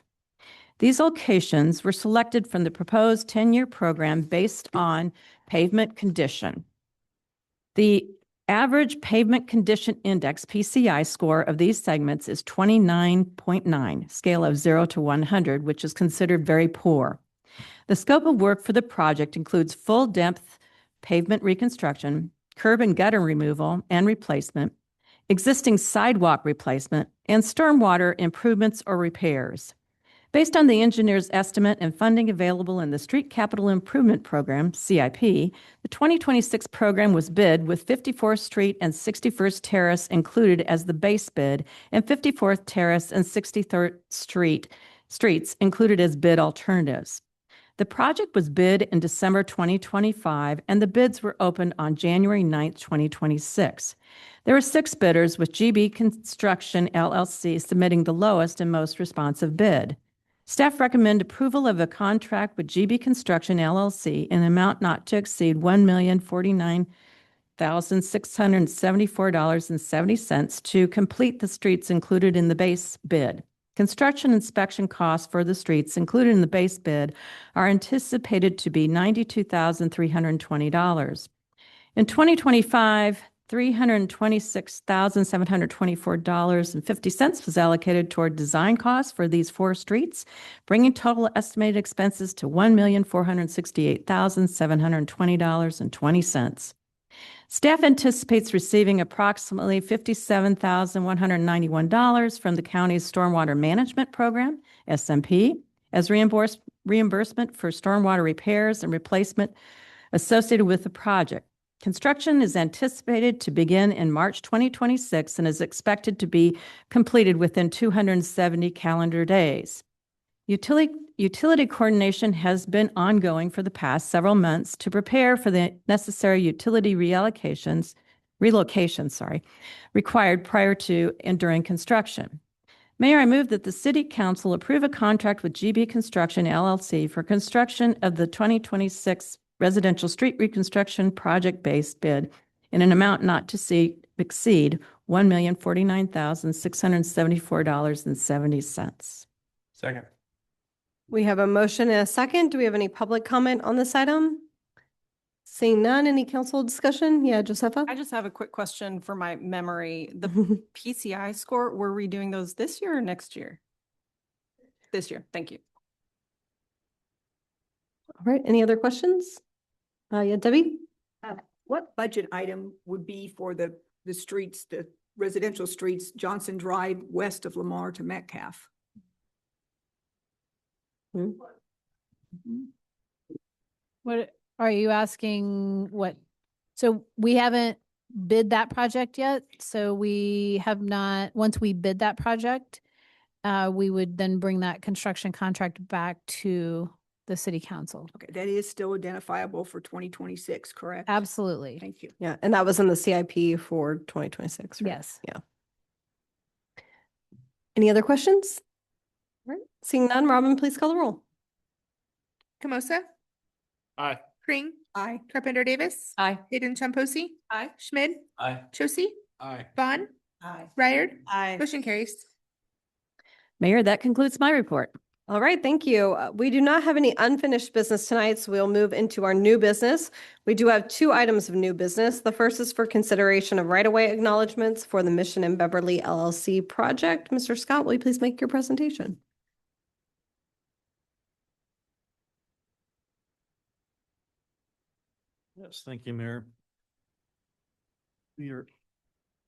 These locations were selected from the proposed 10-year program based on pavement condition. The average pavement condition index, PCI, score of these segments is 29.9, scale of 0 to 100, which is considered very poor. The scope of work for the project includes full-depth pavement reconstruction, curb and gutter removal and replacement, existing sidewalk replacement, and stormwater improvements or repairs. Based on the engineer's estimate and funding available in the Street Capital Improvement Program, CIP, the 2026 program was bid with 54th Street and 61st Terrace included as the base bid, and 54th Terrace and 63rd streets included as bid alternatives. The project was bid in December 2025, and the bids were opened on January 9th, 2026. There were 6 bidders, with GB Construction LLC submitting the lowest and most responsive bid. Staff recommend approval of a contract with GB Construction LLC in an amount not to exceed $1,049,674.70 to complete the streets included in the base bid. Construction inspection costs for the streets included in the base bid are anticipated to be $92,320. In 2025, $326,724.50 was allocated toward design costs for these 4 streets, bringing total estimated expenses to $1,468,720.20. Staff anticipates receiving approximately $57,191 from the county's Stormwater Management Program, SMP, as reimbursement for stormwater repairs and replacement associated with the project. Construction is anticipated to begin in March 2026 and is expected to be completed within 270 calendar days. Utility coordination has been ongoing for the past several months to prepare for the necessary utility relocations required prior to and during construction. Mayor, I move that the City Council approve a contract with GB Construction LLC for construction of the 2026 residential street reconstruction project-based bid in an amount not to exceed $1,049,674.70. Second. We have a motion and a second. Do we have any public comment on this item? Seeing none, any council discussion? Yeah, Josepha? I just have a quick question for my memory. The PCI score, we're redoing those this year or next year? This year, thank you. All right, any other questions? Yeah, Debbie? What budget item would be for the streets, the residential streets, Johnson Drive, west of Lamar to Metcalf? What are you asking? What? So we haven't bid that project yet. So we have not, once we bid that project, we would then bring that construction contract back to the city council. Okay, that is still identifiable for 2026, correct? Absolutely. Thank you. Yeah, and that was in the CIP for 2026, right? Yes. Yeah. Any other questions? All right, seeing none, Robin, please call the roll. Camosa. Aye. Kring. Aye. Carpenter Davis. Aye. Hayden Chomposi. Aye. Schmid. Aye. Josie. Aye. Vaughn. Aye. Ryard. Aye. Motion carries. Mayor, that concludes my report. All right, thank you. We do not have any unfinished business tonight, so we'll move into our new business. We do have 2 items of new business. The first is for consideration of right-of-way acknowledgements for the Mission and Beverly LLC project. Mr. Scott, will you please make your presentation? Yes, thank you, Mayor. We are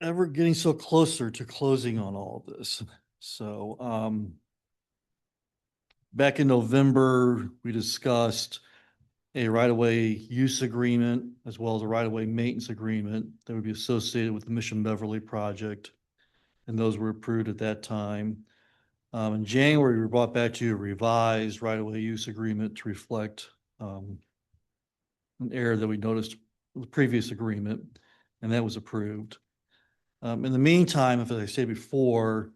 ever getting so closer to closing on all of this. So, back in November, we discussed a right-of-way use agreement as well as a right-of-way maintenance agreement that would be associated with the Mission Beverly project. And those were approved at that time. In January, we brought back to you a revised right-of-way use agreement to reflect an error that we noticed with the previous agreement, and that was approved. In the meantime, as I said before,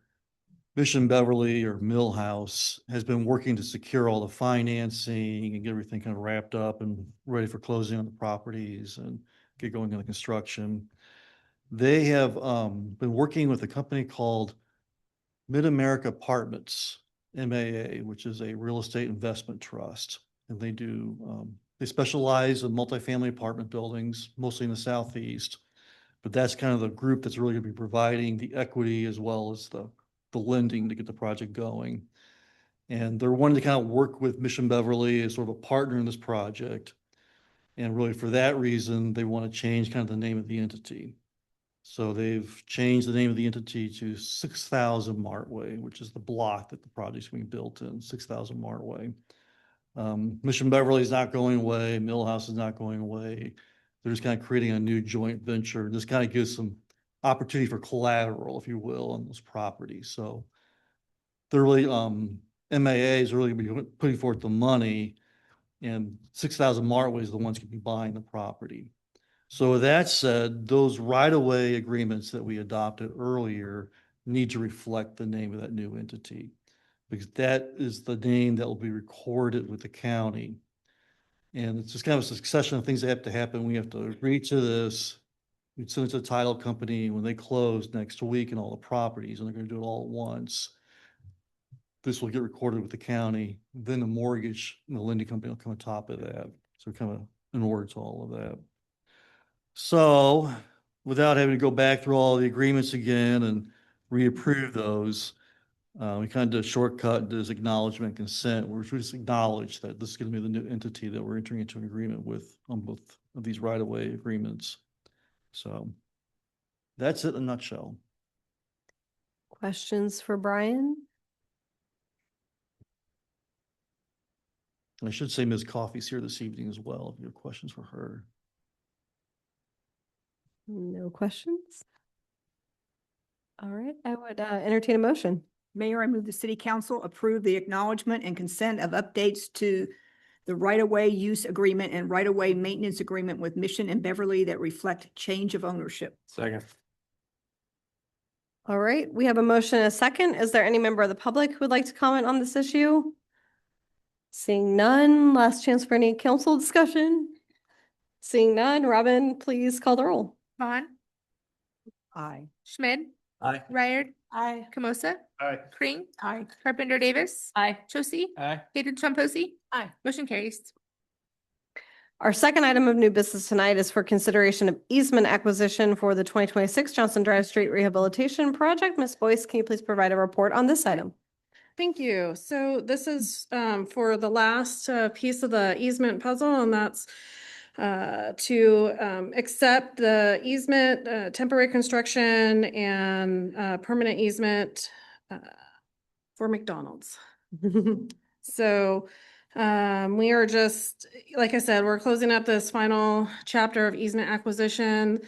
Mission Beverly or Millhouse has been working to secure all the financing and get everything kind of wrapped up and ready for closing on the properties and get going on the construction. They have been working with a company called Mid-America Apartments, MAA, which is a real estate investment trust. And they do, they specialize in multifamily apartment buildings, mostly in the Southeast. But that's kind of the group that's really going to be providing the equity as well as the lending to get the project going. And they're wanting to kind of work with Mission Beverly as sort of a partner in this project. And really for that reason, they want to change kind of the name of the entity. So they've changed the name of the entity to 6000 Martway, which is the block that the project's being built in, 6000 Martway. Mission Beverly is not going away. Millhouse is not going away. They're just kind of creating a new joint venture. This kind of gives some opportunity for collateral, if you will, on those properties. So they're really, MAA is really going to be putting forth the money, and 6000 Martway is the ones going to be buying the property. So with that said, those right-of-way agreements that we adopted earlier need to reflect the name of that new entity, because that is the name that will be recorded with the county. And it's just kind of a succession of things that have to happen. We have to agree to this. We'd send it to the title company when they close next week and all the properties, and they're going to do it all at once. This will get recorded with the county. Then the mortgage and the lending company will come on top of that. So kind of in order to all of that. So without having to go back through all the agreements again and reapprove those, we kind of did a shortcut, did this acknowledgement consent, where we just acknowledge that this is going to be the new entity that we're entering into an agreement with on both of these right-of-way agreements. So that's it in a nutshell. Questions for Brian? And I should say Ms. Coffey's here this evening as well, if you have questions for her. No questions? All right, I would entertain a motion. Mayor, I move the city council approve the acknowledgement and consent of updates to the right-of-way use agreement and right-of-way maintenance agreement with Mission and Beverly that reflect change of ownership. Second. All right, we have a motion and a second. Is there any member of the public who would like to comment on this issue? Seeing none, last chance for any council discussion. Seeing none, Robin, please call the roll. Vaughn, Aye. Schmidt, Aye. Ryard, Aye. Camosa, Aye. Kring, Aye. Carpenter Davis, Aye. Josie, Aye. Hayden Tromposi. Aye. Motion carries. Our second item of new business tonight is for consideration of easement acquisition for the 2026 Johnson Drive Street Rehabilitation Project. Ms. Boyce, can you please provide a report on this item? Thank you. So this is for the last piece of the easement puzzle, and that's to accept the easement, temporary construction and permanent easement for McDonald's. So we are just, like I said, we're closing up this final chapter of easement acquisition.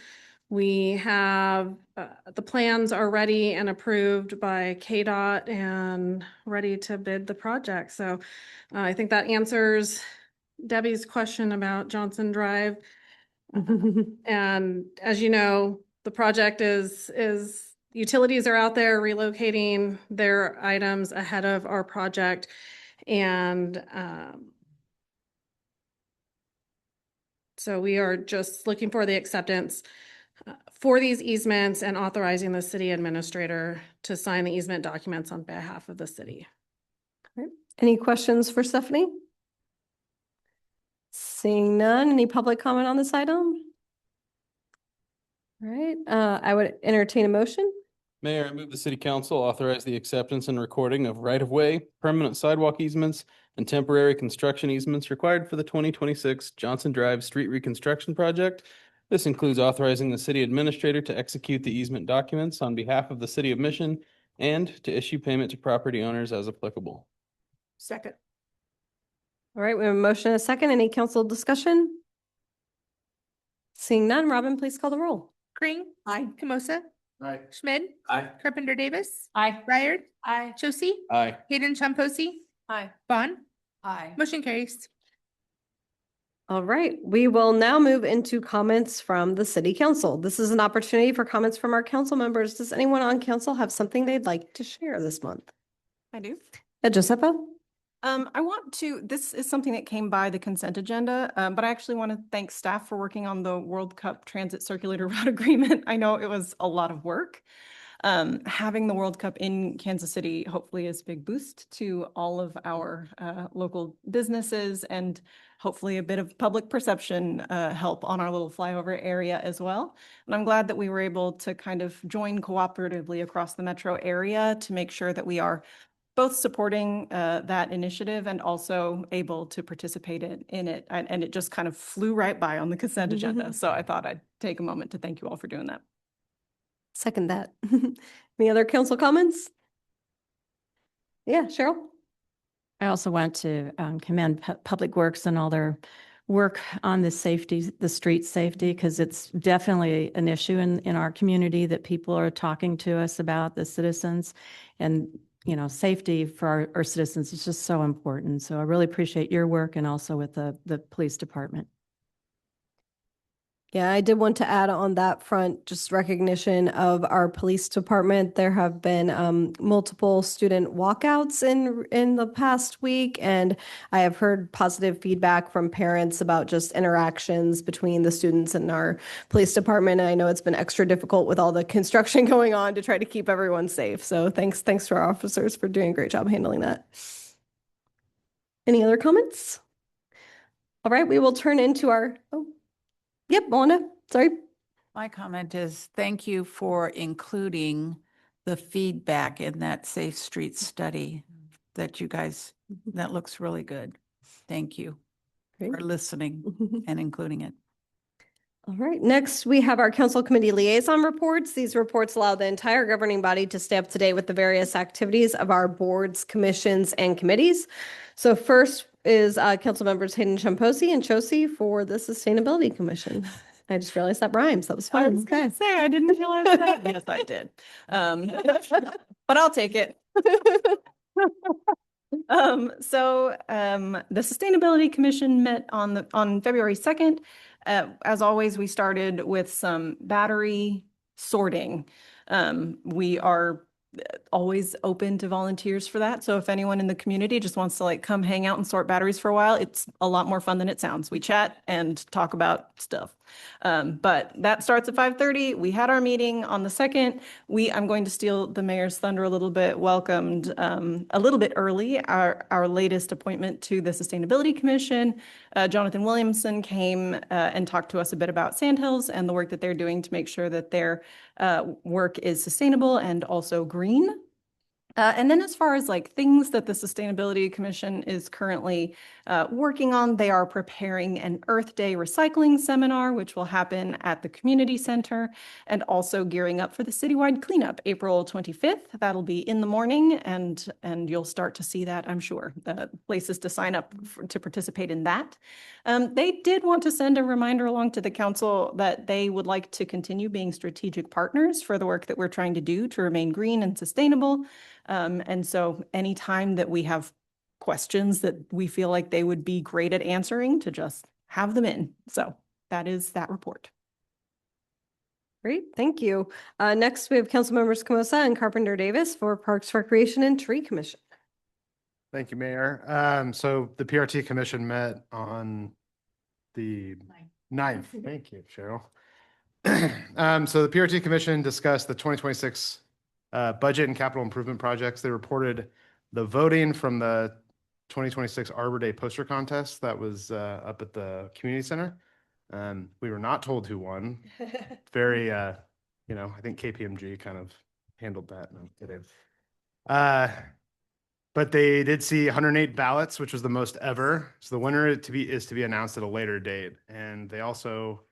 We have, the plans are ready and approved by KDOT and ready to bid the project. So I think that answers Debbie's question about Johnson Drive. And as you know, the project is utilities are out there relocating their items ahead of our project. And so we are just looking for the acceptance for these easements and authorizing the city administrator to sign the easement documents on behalf of the city. Any questions for Stephanie? Seeing none, any public comment on this item? All right, I would entertain a motion. Mayor, I move the city council authorize the acceptance and recording of right-of-way, permanent sidewalk easements, and temporary construction easements required for the 2026 Johnson Drive Street Reconstruction Project. This includes authorizing the city administrator to execute the easement documents on behalf of the city of Mission and to issue payment to property owners as applicable. Second. All right, we have a motion and a second. Any council discussion? Seeing none, Robin, please call the roll. Kring, Aye. Camosa, Aye. Schmidt, Aye. Carpenter Davis, Aye. Ryard, Aye. Josie, Aye. Hayden Tromposi, Aye. Vaughn. Aye. Motion carries. All right, we will now move into comments from the city council. This is an opportunity for comments from our council members. Does anyone on council have something they'd like to share this month? I do. Josefa? I want to, this is something that came by the consent agenda, but I actually want to thank staff for working on the World Cup Transit Circulator Route Agreement. I know it was a lot of work. Having the World Cup in Kansas City hopefully is a big boost to all of our local businesses and hopefully a bit of public perception help on our little flyover area as well. And I'm glad that we were able to kind of join cooperatively across the metro area to make sure that we are both supporting that initiative and also able to participate in it. And it just kind of flew right by on the consent agenda. So I thought I'd take a moment to thank you all for doing that. Second that. Any other council comments? Yeah, Cheryl? I also want to commend Public Works and all their work on the safety, the street safety, because it's definitely an issue in our community that people are talking to us about, the citizens. And, you know, safety for our citizens is just so important. So I really appreciate your work and also with the police department. Yeah, I did want to add on that front, just recognition of our police department. There have been multiple student walkouts in the past week, and I have heard positive feedback from parents about just interactions between the students and our police department. And I know it's been extra difficult with all the construction going on to try to keep everyone safe. So thanks to our officers for doing a great job handling that. Any other comments? All right, we will turn into our, yep, Melinda, sorry. My comment is thank you for including the feedback in that Safe Street study that you guys, that looks really good. Thank you for listening and including it. All right, next we have our council committee liaison reports. These reports allow the entire governing body to stay up to date with the various activities of our boards, commissions, and committees. So first is council members Hayden Tromposi and Josie for the Sustainability Commission. I just realized that rhymes. That was fun. I was going to say, I didn't realize that. Yes, I did. But I'll take it. The Sustainability Commission met on February 2nd. As always, we started with some battery sorting. We are always open to volunteers for that. So if anyone in the community just wants to like come hang out and sort batteries for a while, it's a lot more fun than it sounds. We chat and talk about stuff. But that starts at 5:30. We had our meeting on the 2nd. I'm going to steal the mayor's thunder a little bit, welcomed a little bit early our latest appointment to the Sustainability Commission. Jonathan Williamson came and talked to us a bit about Sandhills and the work that they're doing to make sure that their work is sustainable and also green. And then as far as like things that the Sustainability Commission is currently working on, they are preparing an Earth Day recycling seminar, which will happen at the community center, and also gearing up for the citywide cleanup, April 25th. That'll be in the morning, and you'll start to see that, I'm sure, places to sign up to participate in that. They did want to send a reminder along to the council that they would like to continue being strategic partners for the work that we're trying to do to remain green and sustainable. And so anytime that we have questions that we feel like they would be great at answering, to just have them in. So that is that report. Great, thank you. Next, we have council members Camosa and Carpenter Davis for Parks, Recreation, and Tree Commission. Thank you, Mayor. So the PRT Commission met on the 9th. Thank you, Cheryl. So the PRT Commission discussed the 2026 budget and capital improvement projects. They reported the voting from the 2026 Arbor Day poster contest that was up at the community center. We were not told who won. Very, I think KPMG kind of handled that. No, I'm kidding. But they did see 108 ballots, which was the most ever. So the winner is to be announced at a later date. And they also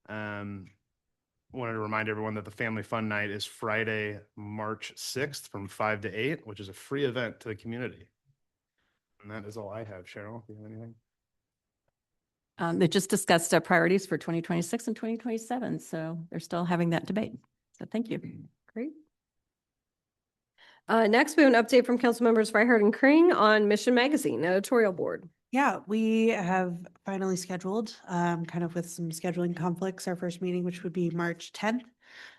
wanted to remind everyone that the Family Fun Night is Friday, March 6th from 5 to 8, which is a free event to the community. And that is all I have. Cheryl, do you have anything? They just discussed priorities for 2026 and 2027. So they're still having that debate. So thank you. Great. Next, we have an update from council members Freihard and Kring on Mission Magazine editorial board. Yeah, we have finally scheduled, kind of with some scheduling conflicts, our first meeting, which would be March 10th.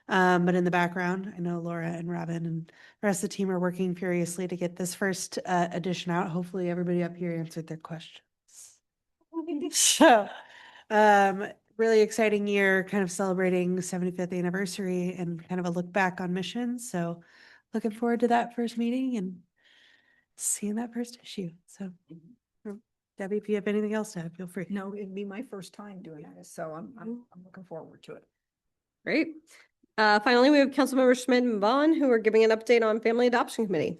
But in the background, I know Laura and Robin and the rest of the team are working furiously to get this first edition out. Hopefully everybody up here answered their questions. So, really exciting year, kind of celebrating 75th anniversary and kind of a look back on Mission. So looking forward to that first meeting and seeing that first issue. So Debbie, if you have anything else to add, feel free. No, it'd be my first time doing this, so I'm looking forward to it. Great. Finally, we have council members Schmidt and Vaughn who are giving an update on Family Adoption Committee.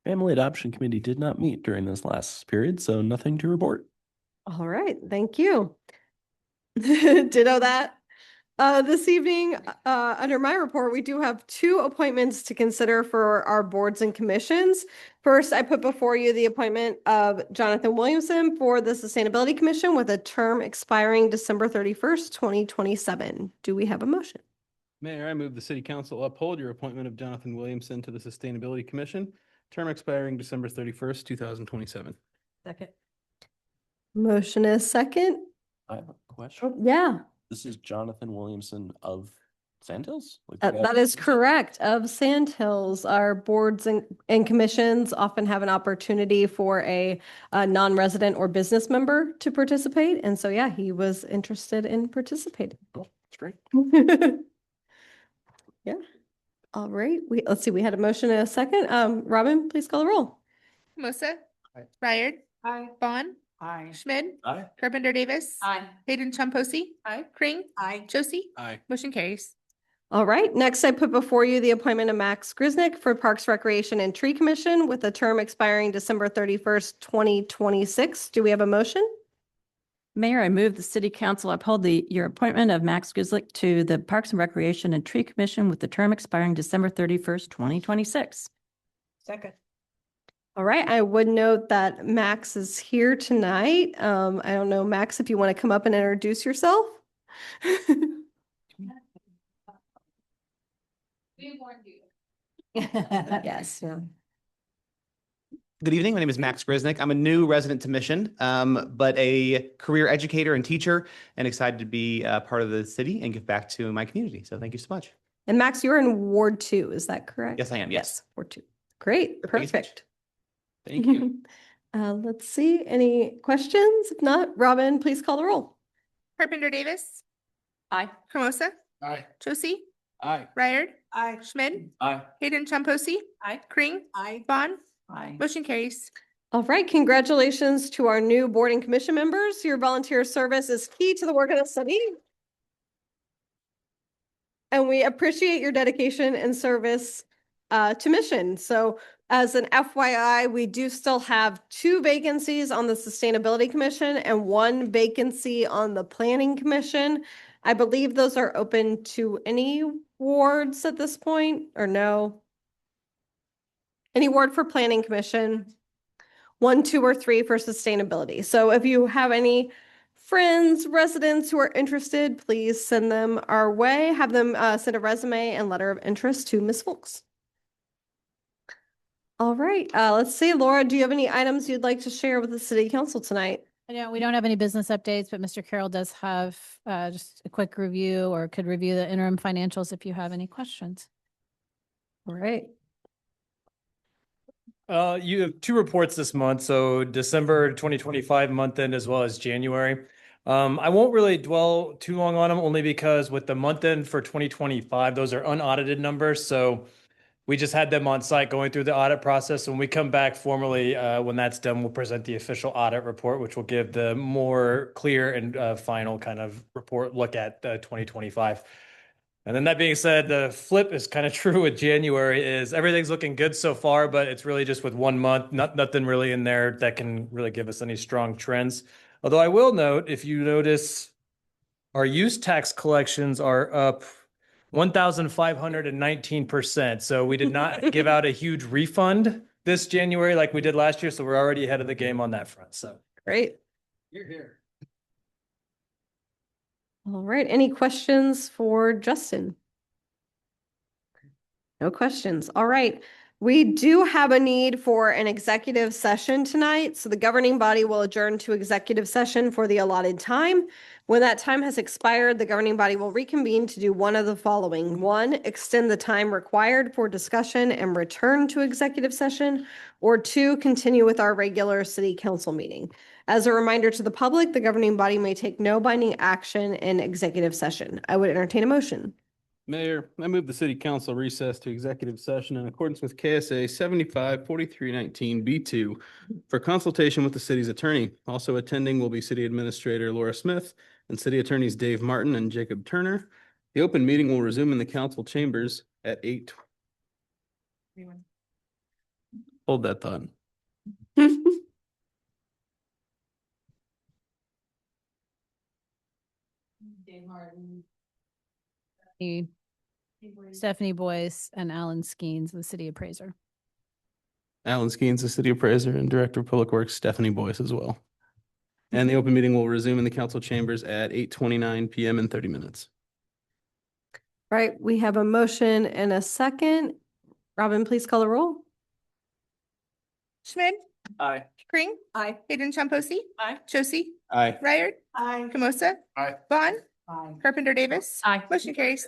Family Adoption Committee did not meet during this last period, so nothing to report. All right, thank you. Ditto that. This evening, under my report, we do have 2 appointments to consider for our boards and commissions. First, I put before you the appointment of Jonathan Williamson for the Sustainability Commission with a term expiring December 31st, 2027. Do we have a motion? Mayor, I move the city council uphold your appointment of Jonathan Williamson to the Sustainability Commission, term expiring December 31st, 2027. Second. Motion is second. I have a question. Yeah. This is Jonathan Williamson of Sandhills? That is correct. Of Sandhills, our boards and commissions often have an opportunity for a non-resident or business member to participate. And so, yeah, he was interested in participating. Cool. That's great. Yeah. All right. Let's see. We had a motion and a second. Robin, please call the roll. Camosa. Aye. Ryard. Aye. Vaughn. Aye. Schmidt. Aye. Carpenter Davis. Aye. Hayden Chomposi. Aye. Kring. Aye. Josie. Aye. Motion carries. All right. Next, I put before you the appointment of Max Grisnick for Parks, Recreation, and Tree Commission with a term expiring December 31st, 2026. Do we have a motion? Mayor, I move the city council uphold your appointment of Max Grislick to the Parks and Recreation and Tree Commission with the term expiring December 31st, 2026. Second. All right. I would note that Max is here tonight. I don't know, Max, if you want to come up and introduce yourself. Yes. Yeah. Good evening. My name is Max Grisnick. I'm a new resident to Mission, but a career educator and teacher, and excited to be part of the city and give back to my community. So thank you so much. And Max, you're in Ward 2, is that correct? Yes, I am. Yes. Ward 2. Great, perfect. Thank you. Let's see, any questions? If not, Robin, please call the roll. Carpenter Davis. Aye. Hermosa. Aye. Josie. Aye. Ryard. Aye. Schmidt. Aye. Hayden Chomposi. Aye. Kring. Aye. Bond. Aye. Motion carries. All right, congratulations to our new board and commission members. Your volunteer service is key to the work of the city. And we appreciate your dedication and service to mission. So as an FYI, we do still have 2 vacancies on the Sustainability Commission and 1 vacancy on the Planning Commission. I believe those are open to any wards at this point, or no? Any ward for Planning Commission? 1, 2, or 3 for Sustainability. So if you have any friends, residents who are interested, please send them our way. Have them send a resume and letter of interest to Ms. Folks. All right, let's see, Laura, do you have any items you'd like to share with the city council tonight? We don't have any business updates, but Mr. Carroll does have just a quick review or could review the interim financials if you have any questions. All right. You have 2 reports this month, so December 2025 month end as well as January. I won't really dwell too long on them, only because with the month end for 2025, those are unaudited numbers. So we just had them on site going through the audit process. When we come back formally, when that's done, we'll present the official audit report, which will give the more clear and final kind of report look at 2025. And then that being said, the flip is kind of true with January is everything's looking good so far, but it's really just with 1 month, nothing really in there that can really give us any strong trends. Although I will note, if you notice, our use tax collections are up 1,519%. So we did not give out a huge refund this January like we did last year. So we're already ahead of the game on that front. So Great. you're here. All right, any questions for Justin? No questions. All right. We do have a need for an executive session tonight. So the governing body will adjourn to executive session for the allotted time. When that time has expired, the governing body will reconvene to do one of the following. 1, extend the time required for discussion and return to executive session, or 2, continue with our regular city council meeting. As a reminder to the public, the governing body may take no binding action in executive session. I would entertain a motion. Mayor, I move the city council recess to executive session in accordance with KSA 754319B2 for consultation with the city's attorney. Also attending will be City Administrator Laura Smith and City Attorneys Dave Martin and Jacob Turner. The open meeting will resume in the council chambers at 8. Hold that thought. Dave Martin. Stephanie Boyce and Alan Skeens, the city appraiser. Alan Skeens, the city appraiser, and Director of Public Works Stephanie Boyce as well. And the open meeting will resume in the council chambers at 8:29 p.m. in 30 minutes. Right, we have a motion and a second. Robin, please call the roll. Schmidt. Aye. Kring. Aye. Hayden Chomposi. Aye. Josie. Aye. Ryard. Aye. Hermosa. Aye. Bond. Aye. Carpenter Davis. Aye. Motion carries.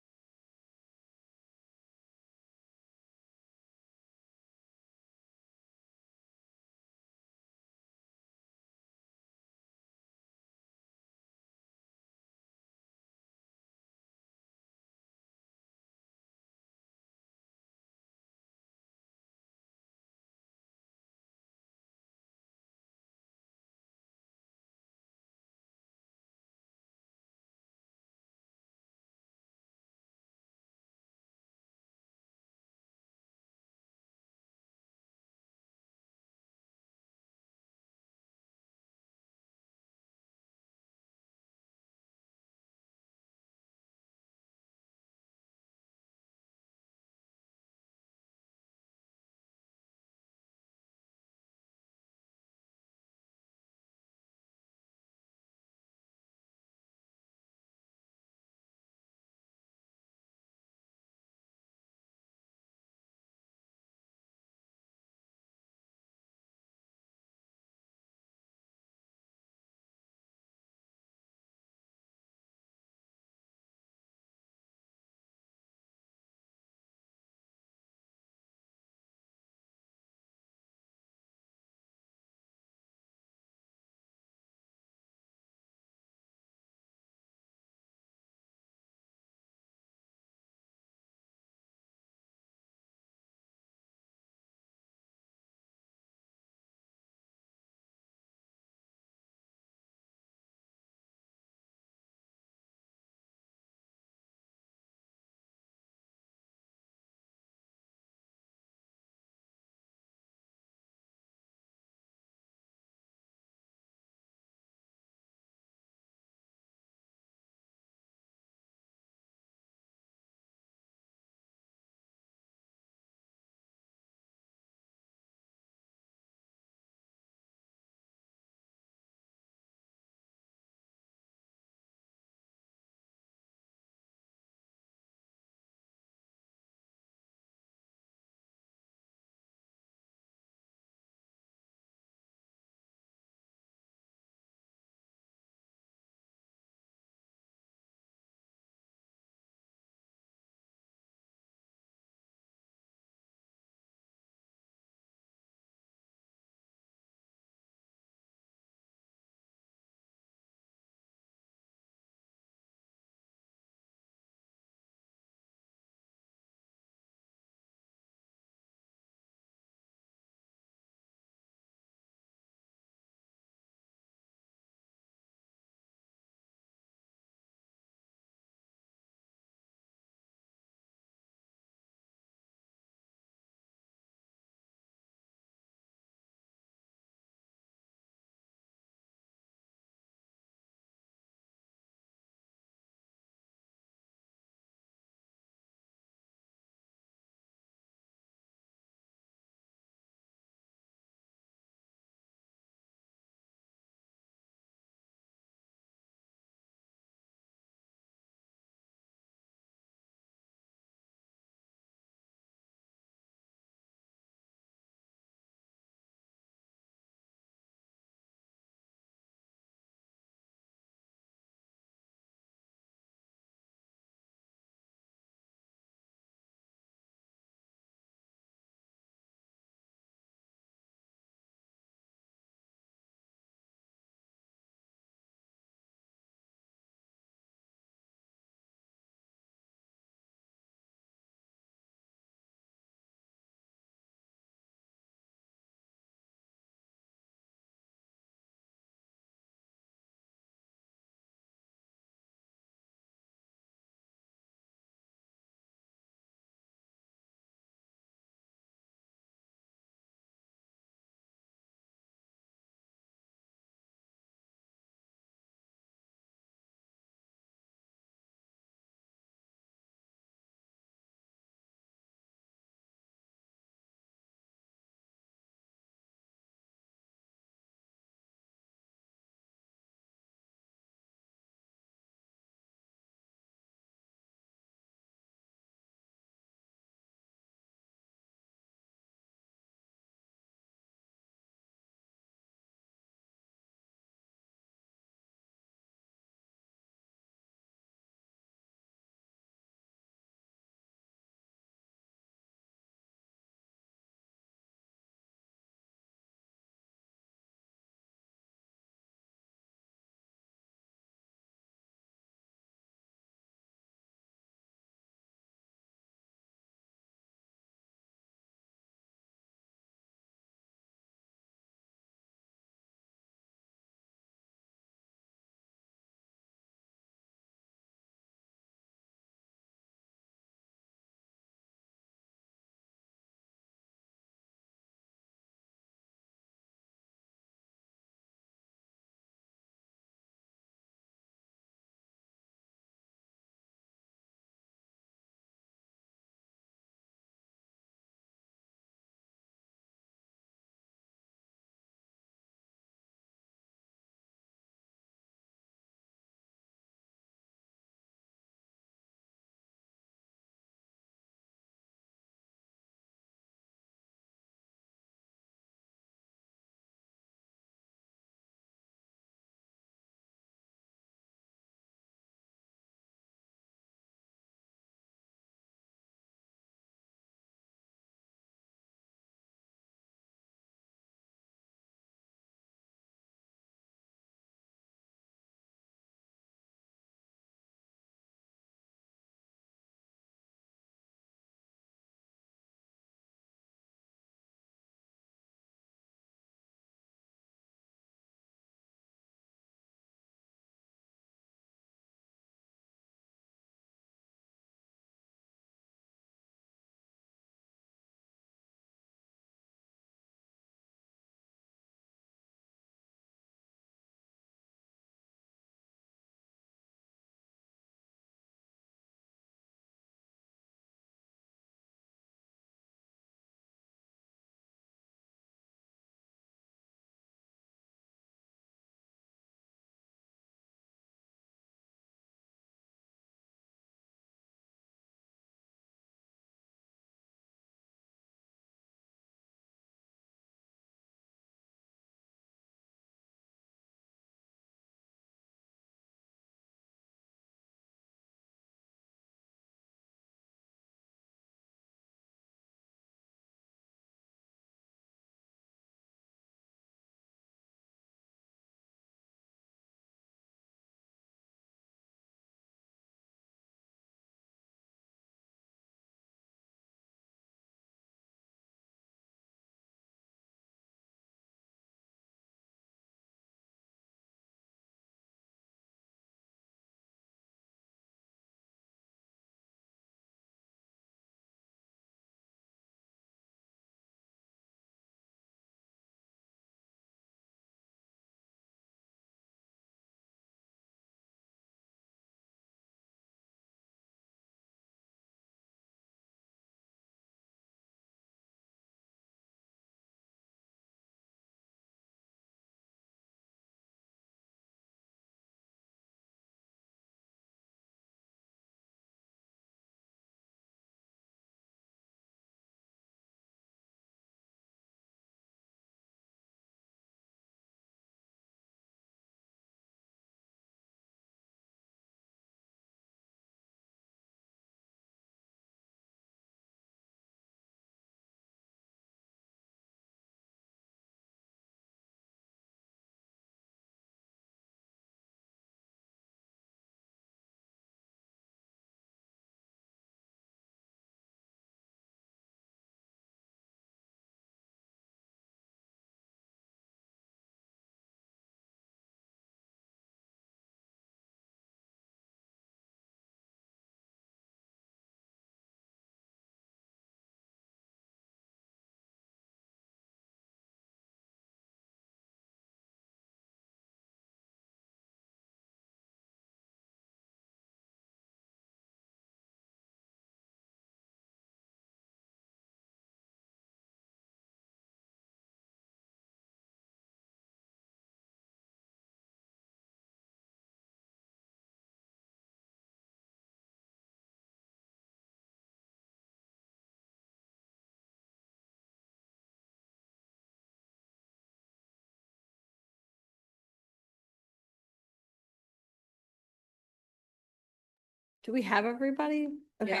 Do we have everybody? Okay.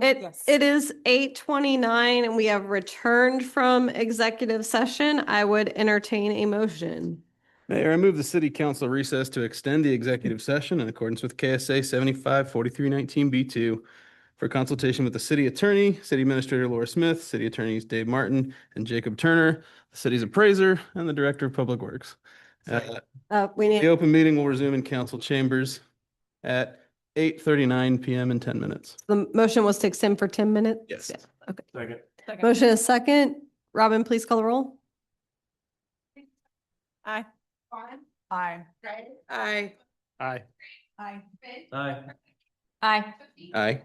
Yes. It is 8:29 and we have returned from executive session. I would entertain a motion. Mayor, I move the city council recess to extend the executive session in accordance with KSA 75-4319B2 for consultation with the city attorney, city administrator Laura Smith, city attorneys Dave Martin and Jacob Turner, the city's appraiser, and the director of public works. We The need, open meeting will resume in council chambers at 8:39 PM in 10 minutes. the motion was to extend for 10 minutes? Yes. Yeah, okay. Second. Motion is second. Robin, please call the roll. Aye. Aye. Aye. Aye. Aye. Aye. Aye. Aye.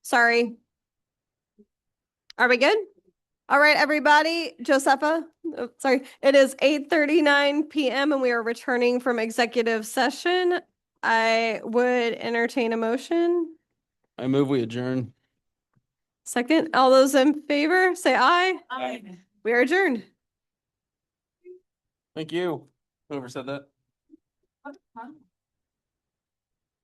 Sorry. Are we good? All right, everybody, Josepha, sorry, it is 8:39 PM and we are returning from executive session. I would entertain a motion. I move we adjourn. Second, all those in favor, say aye. Aye. We are adjourned. Thank you. Whoever said that.